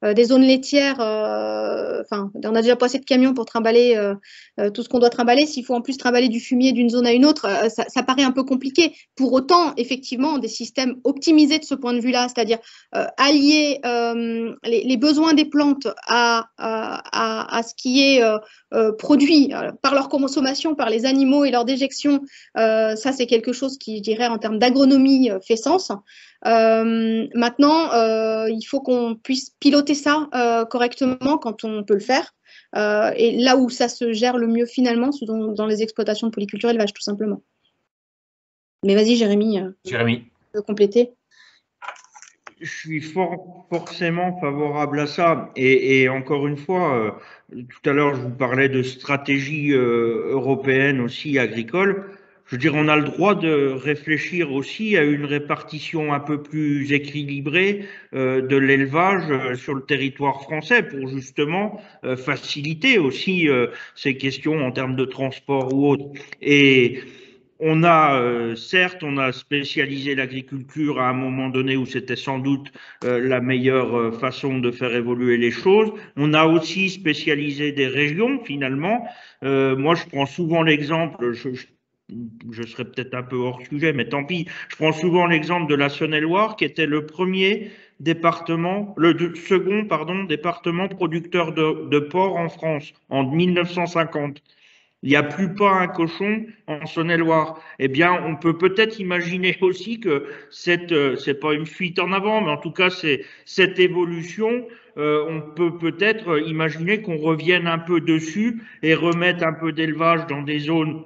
des zones laitières. On a déjà pas assez de camions pour trimballer tout ce qu'on doit trimballer. S'il faut en plus trimballer du fumier d'une zone à une autre, ça paraît un peu compliqué. Pour autant, effectivement, des systèmes optimisés de ce point de vue-là, c'est-à-dire allier les besoins des plantes à ce qui est produit par leur consommation, par les animaux et leur déjection, ça c'est quelque chose qui, je dirais, en termes d'agronomie, fait sens. Maintenant, il faut qu'on puisse piloter ça correctement quand on peut le faire. Et là où ça se gère le mieux finalement, c'est dans les exploitations de polyculture élevage, tout simplement. Mais vas-y, Jérémy, tu peux compléter. Je suis forcément favorable à ça. Et encore une fois, tout à l'heure, je vous parlais de stratégie européenne aussi agricole. Je veux dire, on a le droit de réfléchir aussi à une répartition un peu plus équilibrée de l'élevage sur le territoire français pour justement faciliter aussi ces questions en termes de transport ou autre. Et on a, certes, on a spécialisé l'agriculture à un moment donné où c'était sans doute la meilleure façon de faire évoluer les choses. On a aussi spécialisé des régions, finalement. Moi, je prends souvent l'exemple, je serais peut-être un peu hors sujet, mais tant pis. Je prends souvent l'exemple de la Saône-et-Loire, qui était le premier département, second département producteur de porc en France en 1950. Il n'y a plus pas un cochon en Saône-et-Loire. Eh bien, on peut peut-être imaginer aussi que c'est pas une fuite en avant, mais en tout cas, c'est cette évolution. On peut peut-être imaginer qu'on revienne un peu dessus et remettre un peu d'élevage dans des zones.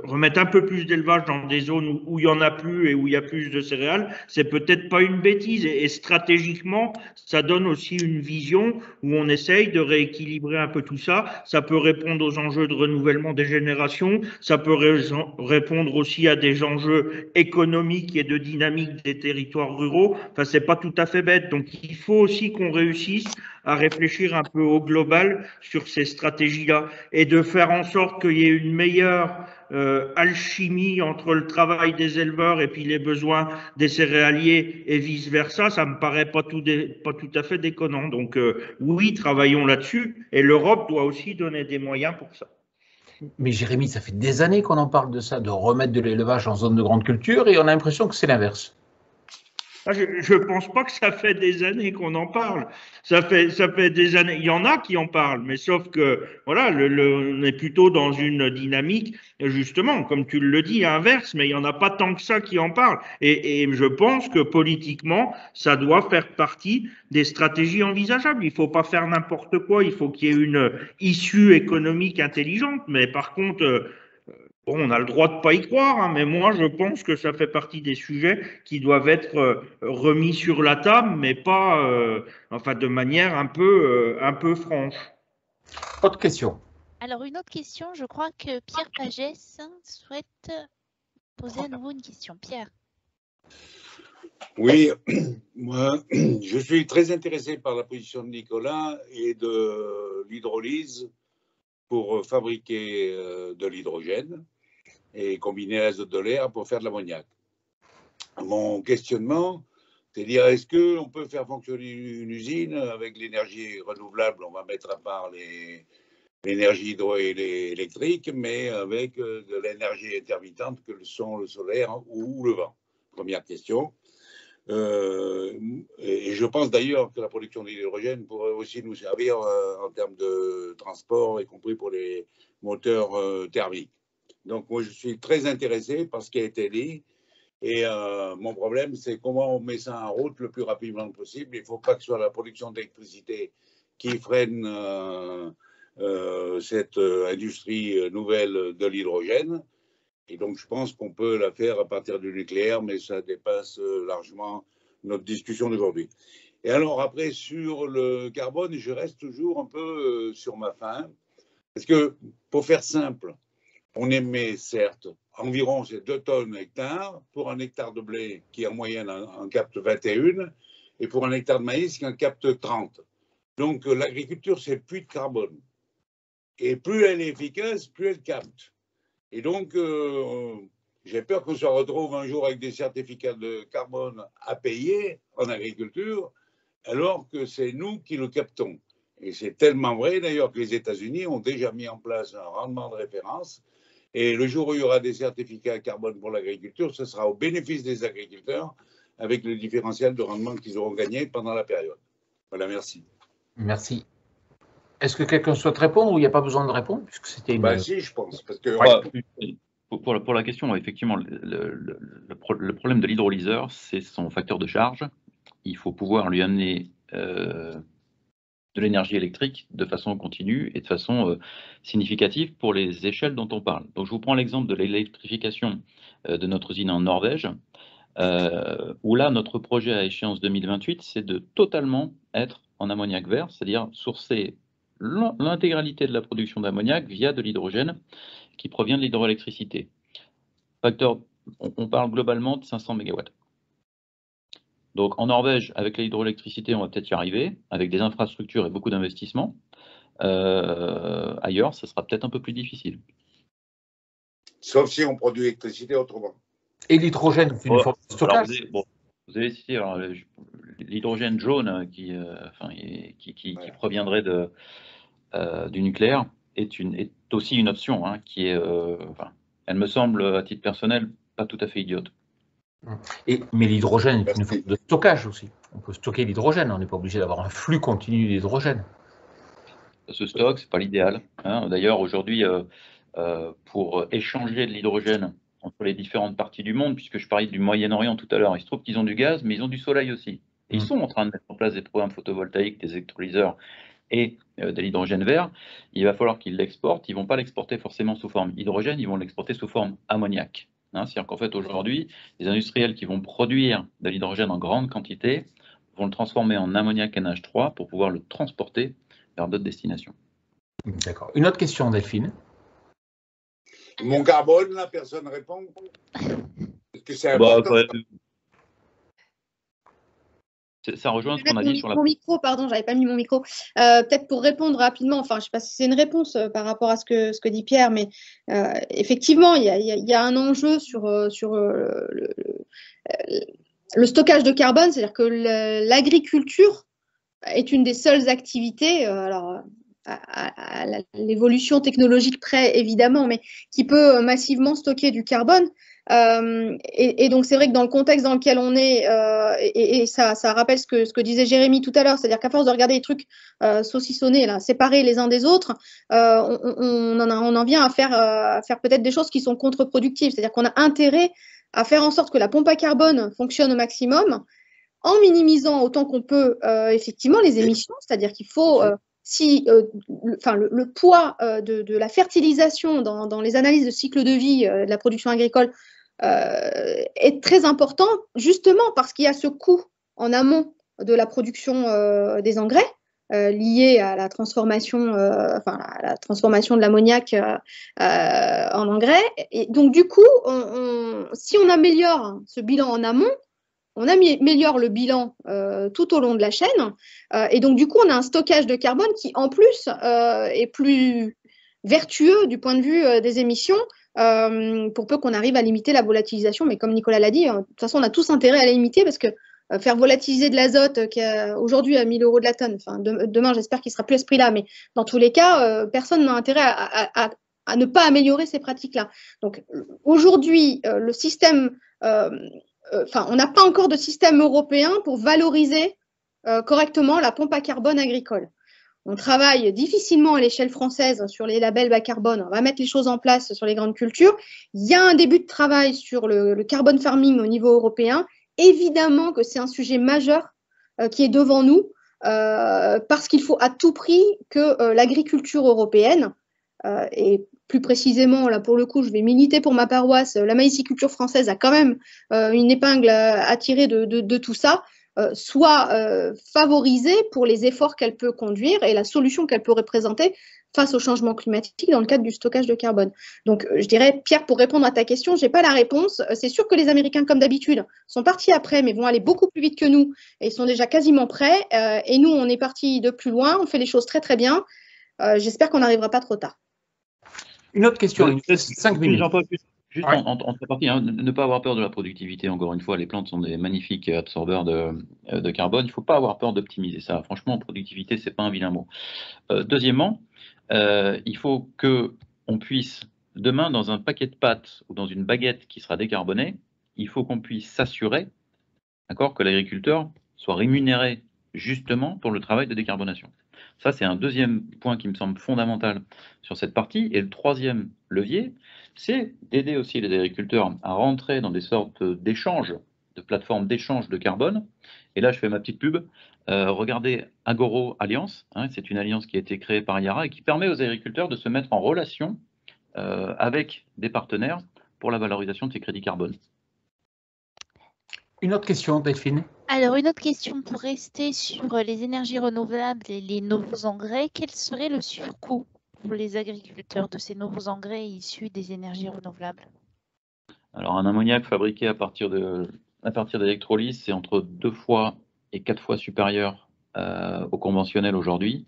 Remettre un peu plus d'élevage dans des zones où il y en a plus et où il y a plus de céréales, c'est peut-être pas une bêtise. Et stratégiquement, ça donne aussi une vision où on essaye de rééquilibrer un peu tout ça. Ça peut répondre aux enjeux de renouvellement des générations. Ça peut répondre aussi à des enjeux économiques et de dynamique des territoires ruraux. Enfin, c'est pas tout à fait bête. Donc, il faut aussi qu'on réussisse à réfléchir un peu au global sur ces stratégies-là et de faire en sorte qu'il y ait une meilleure alchimie entre le travail des éleveurs et puis les besoins des céréaliers et vice-versa. Ça me paraît pas tout à fait déconnant. Donc oui, travaillons là-dessus et l'Europe doit aussi donner des moyens pour ça. Mais Jérémy, ça fait des années qu'on en parle de ça, de remettre de l'élevage en zone de grande culture, et on a l'impression que c'est l'inverse. Je pense pas que ça fait des années qu'on en parle. Ça fait des années. Il y en a qui en parlent, mais sauf que voilà, on est plutôt dans une dynamique justement, comme tu le dis, inverse. Mais il y en a pas tant que ça qui en parlent. Et je pense que politiquement, ça doit faire partie des stratégies envisageables. Il faut pas faire n'importe quoi. Il faut qu'il y ait une issue économique intelligente. Mais par contre, Bon, on a le droit de ne pas y croire, hein, mais moi, je pense que ça fait partie des sujets qui doivent être remis sur la table, mais pas, enfin, de manière un peu franche. Autre question. Alors, une autre question, je crois que Pierre Pagès souhaite poser à nouveau une question. Pierre. Oui, moi, je suis très intéressé par la position de Nicolas et de l'hydrolyse pour fabriquer de l'hydrogène et combiner l'azote de l'air pour faire de l'ammoniac. Mon questionnement, c'est de dire, est-ce qu'on peut faire fonctionner une usine avec l'énergie renouvelable? On va mettre à part l'énergie hydroélectrique, mais avec de l'énergie intermittente que sont le solaire ou le vent. Première question. Et je pense d'ailleurs que la production d'hydrogène pourrait aussi nous servir en termes de transport, y compris pour les moteurs thermiques. Donc moi je suis très intéressé par ce qui a été dit et mon problème c'est comment on met ça en route le plus rapidement possible. Il ne faut pas que ce soit la production d'électricité qui freine cette industrie nouvelle de l'hydrogène. Et donc, je pense qu'on peut la faire à partir du nucléaire, mais ça dépasse largement notre discussion d'aujourd'hui. Et alors, après, sur le carbone, je reste toujours un peu sur ma faim. Parce que, pour faire simple, on émet, certes, environ 2 tonnes hectare pour un hectare de blé qui, en moyenne, en capte 21, et pour un hectare de maïs qui en capte 30. Donc, l'agriculture, c'est le puits de carbone. Et plus elle est efficace, plus elle capte. Et donc, j'ai peur qu'on se retrouve un jour avec des certificats de carbone à payer en agriculture, alors que c'est nous qui le captons. Et c'est tellement vrai d'ailleurs que les États-Unis ont déjà mis en place un rendement de référence. Et le jour où il y aura des certificats carbone pour l'agriculture, ce sera au bénéfice des agriculteurs avec le différentiel de rendement qu'ils auront gagné pendant la période. Voilà, merci. Merci. Est-ce que quelqu'un souhaite répondre ou il n'y a pas besoin de répondre puisque c'était une... Si, je pense. Parce que... Pour la question, effectivement, le problème de l'hydrolyseur, c'est son facteur de charge. Il faut pouvoir lui amener de l'énergie électrique de façon continue et de façon significative pour les échelles dont on parle. Donc, je vous prends l'exemple de l'électrification de notre usine en Norvège, où là, notre projet à échéance 2028, c'est de totalement être en ammoniac vert, c'est-à-dire sourcer l'intégralité de la production d'ammoniac via de l'hydrogène qui provient de l'hydroélectricité. Facteur, on parle globalement de 500 MW. Donc en Norvège, avec l'hydroélectricité, on va peut-être y arriver, avec des infrastructures et beaucoup d'investissements. Ailleurs, ça sera peut-être un peu plus difficile. Sauf si on produit l'électricité autrement. Et l'hydrogène, c'est une forme de stockage. Vous avez cité l'hydrogène jaune qui proviendrait du nucléaire est aussi une option qui est, elle me semble à titre personnel pas tout à fait idiote. Mais l'hydrogène est une forme de stockage aussi. On peut stocker l'hydrogène, on n'est pas obligé d'avoir un flux continu d'hydrogène. Ce stock, c'est pas l'idéal. D'ailleurs, aujourd'hui, pour échanger de l'hydrogène entre les différentes parties du monde, puisque je parlais du Moyen-Orient tout à l'heure, il se trouve qu'ils ont du gaz, mais ils ont du soleil aussi. Et ils sont en train de mettre en place des programmes photovoltaïques, des électrolyseurs et de l'hydrogène vert. Il va falloir qu'ils l'exportent. Ils ne vont pas l'exporter forcément sous forme hydrogène, ils vont l'exporter sous forme ammoniac. C'est-à-dire qu'en fait, aujourd'hui, les industriels qui vont produire de l'hydrogène en grande quantité vont le transformer en ammoniac NH3 pour pouvoir le transporter vers d'autres destinations. D'accord. Une autre question, Delphine. Mon carbone, là, personne ne répond. Est-ce que c'est important? Ça rejoint ce qu'on a dit sur la... Mon micro, pardon, j'avais pas mis mon micro. Peut-être pour répondre rapidement, enfin, je sais pas si c'est une réponse par rapport à ce que dit Pierre, mais effectivement, il y a un enjeu sur le stockage de carbone, c'est-à-dire que l'agriculture est une des seules activités, alors à l'évolution technologique près évidemment, mais qui peut massivement stocker du carbone. Et donc c'est vrai que dans le contexte dans lequel on est, et ça rappelle ce que disait Jérémy tout à l'heure, c'est-à-dire qu'à force de regarder les trucs saucissonnés, là, séparés les uns des autres, on en vient à faire peut-être des choses qui sont contre-productives. C'est-à-dire qu'on a intérêt à faire en sorte que la pompe à carbone fonctionne au maximum, en minimisant autant qu'on peut effectivement les émissions, c'est-à-dire qu'il faut si le poids de la fertilisation dans les analyses de cycle de vie de la production agricole est très important, justement parce qu'il y a ce coût en amont de la production des engrais lié à la transformation, de l'ammoniac en engrais. Et donc, du coup, si on améliore ce bilan en amont, on améliore le bilan tout au long de la chaîne. Et donc, du coup, on a un stockage de carbone qui, en plus, est plus vertueux du point de vue des émissions, pour peu qu'on arrive à limiter la volatilisation. Mais comme Nicolas l'a dit, de toute façon, on a tous intérêt à la limiter parce que faire volatiliser de l'azote qui est aujourd'hui à 1 000 € de la tonne, demain, j'espère qu'il ne sera plus à ce prix-là, mais dans tous les cas, personne n'a intérêt à ne pas améliorer ces pratiques-là. Donc, aujourd'hui, le système... on n'a pas encore de système européen pour valoriser correctement la pompe à carbone agricole. On travaille difficilement à l'échelle française sur les labels bas carbone. On va mettre les choses en place sur les grandes cultures. Il y a un début de travail sur le carbone farming au niveau européen. Évidemment que c'est un sujet majeur qui est devant nous parce qu'il faut à tout prix que l'agriculture européenne et plus précisément, là pour le coup, je vais militer pour ma paroisse, la maïsiculture française a quand même une épingle à tirer de tout ça, soit favorisée pour les efforts qu'elle peut conduire et la solution qu'elle peut représenter face au changement climatique dans le cadre du stockage de carbone. Donc, je dirais, Pierre, pour répondre à ta question, je n'ai pas la réponse. C'est sûr que les Américains, comme d'habitude, sont partis après, mais vont aller beaucoup plus vite que nous et sont déjà quasiment prêts. Et nous, on est partis de plus loin, on fait les choses très, très bien. J'espère qu'on n'arrivera pas trop tard. Une autre question, il nous reste 5 minutes. Juste en partie, hein, ne pas avoir peur de la productivité. Encore une fois, les plantes sont des magnifiques absorbeurs de carbone. Il ne faut pas avoir peur d'optimiser ça. Franchement, productivité, c'est pas un vilain mot. Deuxièmement, il faut qu'on puisse, demain, dans un paquet de pâtes ou dans une baguette qui sera décarbonée, il faut qu'on puisse s'assurer, d'accord, que l'agriculteur soit rémunéré justement pour le travail de décarbonation. Ça, c'est un deuxième point qui me semble fondamental sur cette partie. Et le troisième levier, c'est d'aider aussi les agriculteurs à rentrer dans des sortes d'échanges, de plateformes d'échange de carbone. Et là, je fais ma petite pub. Regardez Agoro Alliance, hein, c'est une alliance qui a été créée par Yara et qui permet aux agriculteurs de se mettre en relation avec des partenaires pour la valorisation de ces crédits carbone. Une autre question, Delphine. Alors, une autre question pour rester sur les énergies renouvelables et les nouveaux engrais. Quel serait le surcoût pour les agriculteurs de ces nouveaux engrais issus des énergies renouvelables? Alors, un ammoniac fabriqué à partir d'électrolyse, c'est entre 2 fois et 4 fois supérieur au conventionnel aujourd'hui.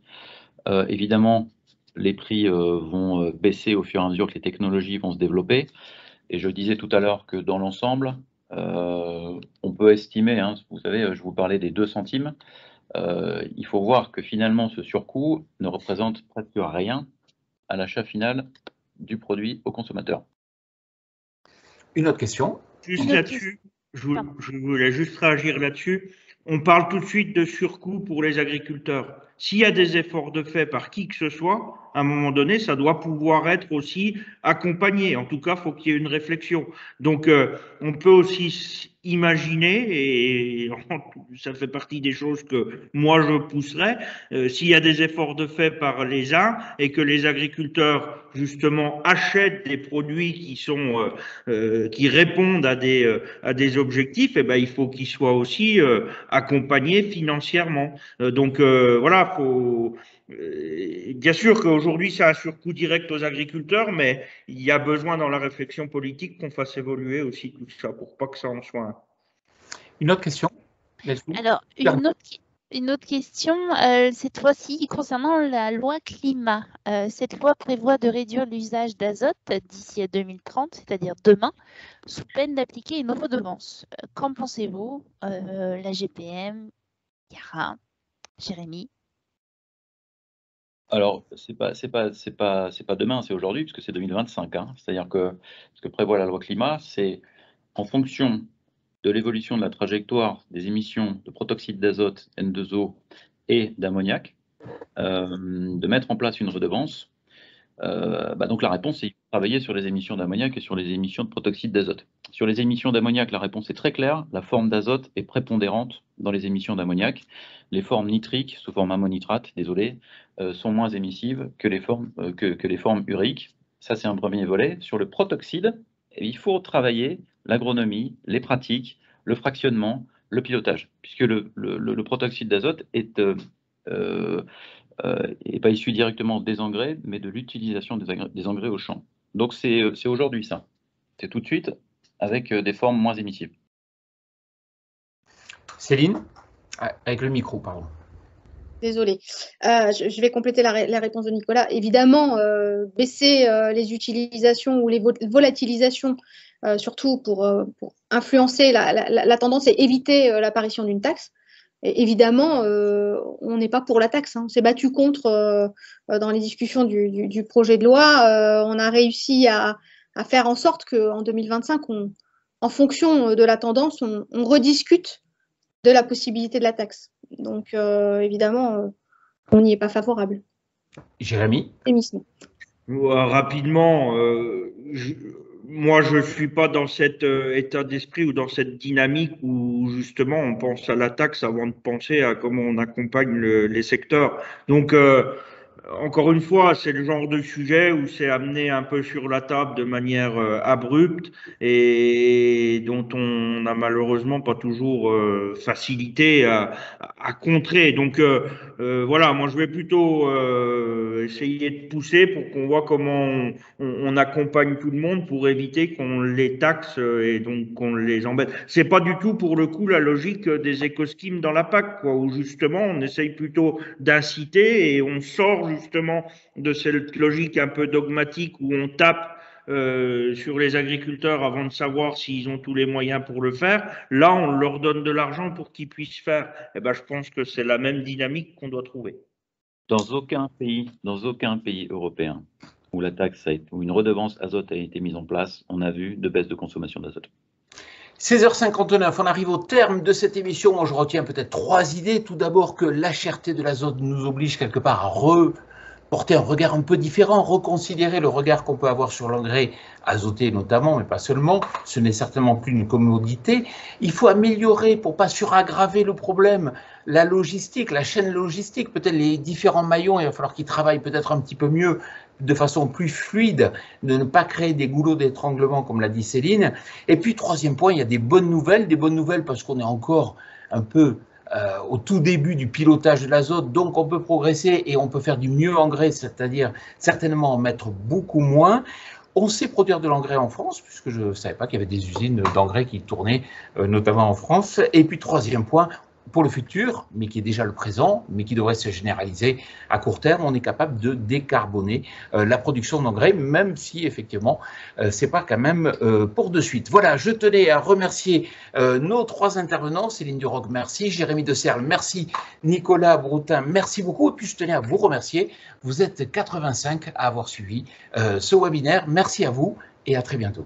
Évidemment, les prix vont baisser au fur et à mesure que les technologies vont se développer. Et je disais tout à l'heure que dans l'ensemble, on peut estimer, hein, vous savez, je vous parlais des 2 centimes, il faut voir que finalement ce surcoût ne représente presque rien à l'achat final du produit au consommateur. Une autre question. Juste là-dessus, je voulais juste réagir là-dessus. On parle tout de suite de surcoût pour les agriculteurs. S'il y a des efforts de fait par qui que ce soit, à un moment donné, ça doit pouvoir être aussi accompagné. En tout cas, il faut qu'il y ait une réflexion. Donc, on peut aussi imaginer, et ça fait partie des choses que moi je pousserais, s'il y a des efforts de fait par les uns et que les agriculteurs justement achètent des produits qui répondent à des objectifs, et ben il faut qu'ils soient aussi accompagnés financièrement. Donc voilà, bien sûr qu'aujourd'hui, c'est un surcoût direct aux agriculteurs, mais il y a besoin dans la réflexion politique qu'on fasse évoluer aussi tout ça pour pas que ça en soit un. Une autre question? Alors, une autre question, cette fois-ci concernant la loi climat. Cette loi prévoit de réduire l'usage d'azote d'ici à 2030, c'est-à-dire demain, sous peine d'appliquer une redevance. Qu'en pensez-vous, la GPM, Yara, Jérémy? Alors, c'est pas demain, c'est aujourd'hui, puisque c'est 2025. Hein. C'est-à-dire que ce que prévoit la loi climat, c'est en fonction de l'évolution de la trajectoire des émissions de protoxyde d'azote, N2O et d'ammoniac, de mettre en place une redevance Donc la réponse, c'est travailler sur les émissions d'ammoniac et sur les émissions de protoxyde d'azote. Sur les émissions d'ammoniac, la réponse est très claire. La forme d'azote est prépondérante dans les émissions d'ammoniac. Les formes nitriques, sous forme ammonitrate, désolé, sont moins émissives que les formes uriques. Ça, c'est un premier volet. Sur le protoxyde, il faut travailler l'agronomie, les pratiques, le fractionnement, le pilotage, puisque le protoxyde d'azote est pas issu directement des engrais, mais de l'utilisation des engrais au champ. Donc c'est aujourd'hui ça. C'est tout de suite avec des formes moins émissives. Céline, avec le micro, pardon. Désolée. Je vais compléter la réponse de Nicolas. Évidemment, baisser les utilisations ou les volatilisations, surtout pour influencer la tendance et éviter l'apparition d'une taxe. Et évidemment, on n'est pas pour la taxe. On s'est battu contre dans les discussions du projet de loi. On a réussi à faire en sorte qu'en 2025, en fonction de la tendance, on rediscute de la possibilité de la taxe. Donc, évidemment, on n'y est pas favorable. Jérémy ? Rapidement, moi, je ne suis pas dans cet état d'esprit ou dans cette dynamique où, justement, on pense à la taxe avant de penser à comment on accompagne les secteurs. Donc, encore une fois, c'est le genre de sujet où c'est amené un peu sur la table de manière abrupte et dont on n'a malheureusement pas toujours facilité à contrer. Donc voilà, moi je vais plutôt essayer de pousser pour qu'on voit comment on accompagne tout le monde pour éviter qu'on les taxe et donc qu'on les embête. C'est pas du tout pour le coup la logique des éco-schemes dans la PAC, quoi, où justement on essaye plutôt d'inciter et on sort justement de cette logique un peu dogmatique où on tape sur les agriculteurs avant de savoir s'ils ont tous les moyens pour le faire. Là, on leur donne de l'argent pour qu'ils puissent faire. Eh ben, je pense que c'est la même dynamique qu'on doit trouver. Dans aucun pays européen où la taxe où une redevance azote a été mise en place, on a vu de baisse de consommation d'azote. 16h59, on arrive au terme de cette émission. Moi, je retiens peut-être 3 idées. Tout d'abord, que la cherté de l'azote nous oblige quelque part à porter un regard un peu différent, reconsidérer le regard qu'on peut avoir sur l'engrais azoté notamment, mais pas seulement. Ce n'est certainement plus une commodité. Il faut améliorer, pour pas suraggraver le problème, la logistique, la chaîne logistique, peut-être les différents maillons. Il va falloir qu'ils travaillent peut-être un petit peu mieux, de façon plus fluide, de ne pas créer des goulots d'étranglement, comme l'a dit Céline. Et puis, 3e point, il y a des bonnes nouvelles parce qu'on est encore un peu au tout début du pilotage de l'azote, donc on peut progresser et on peut faire du mieux engrais, c'est-à-dire certainement en mettre beaucoup moins. On sait produire de l'engrais en France, puisque je ne savais pas qu'il y avait des usines d'engrais qui tournaient, notamment en France. Et puis, 3e point, pour le futur, mais qui est déjà le présent, mais qui devrait se généraliser à court terme, on est capable de décarboner la production d'engrais, même si effectivement, c'est pas quand même pour de suite. Voilà, je tenais à remercier nos 3 intervenants. Céline Duroc, merci. Jérémy De Serle, merci. Nicolas Broutin, merci beaucoup. Et puis, je tenais à vous remercier. Vous êtes 85 à avoir suivi ce webinaire. Merci à vous et à très bientôt.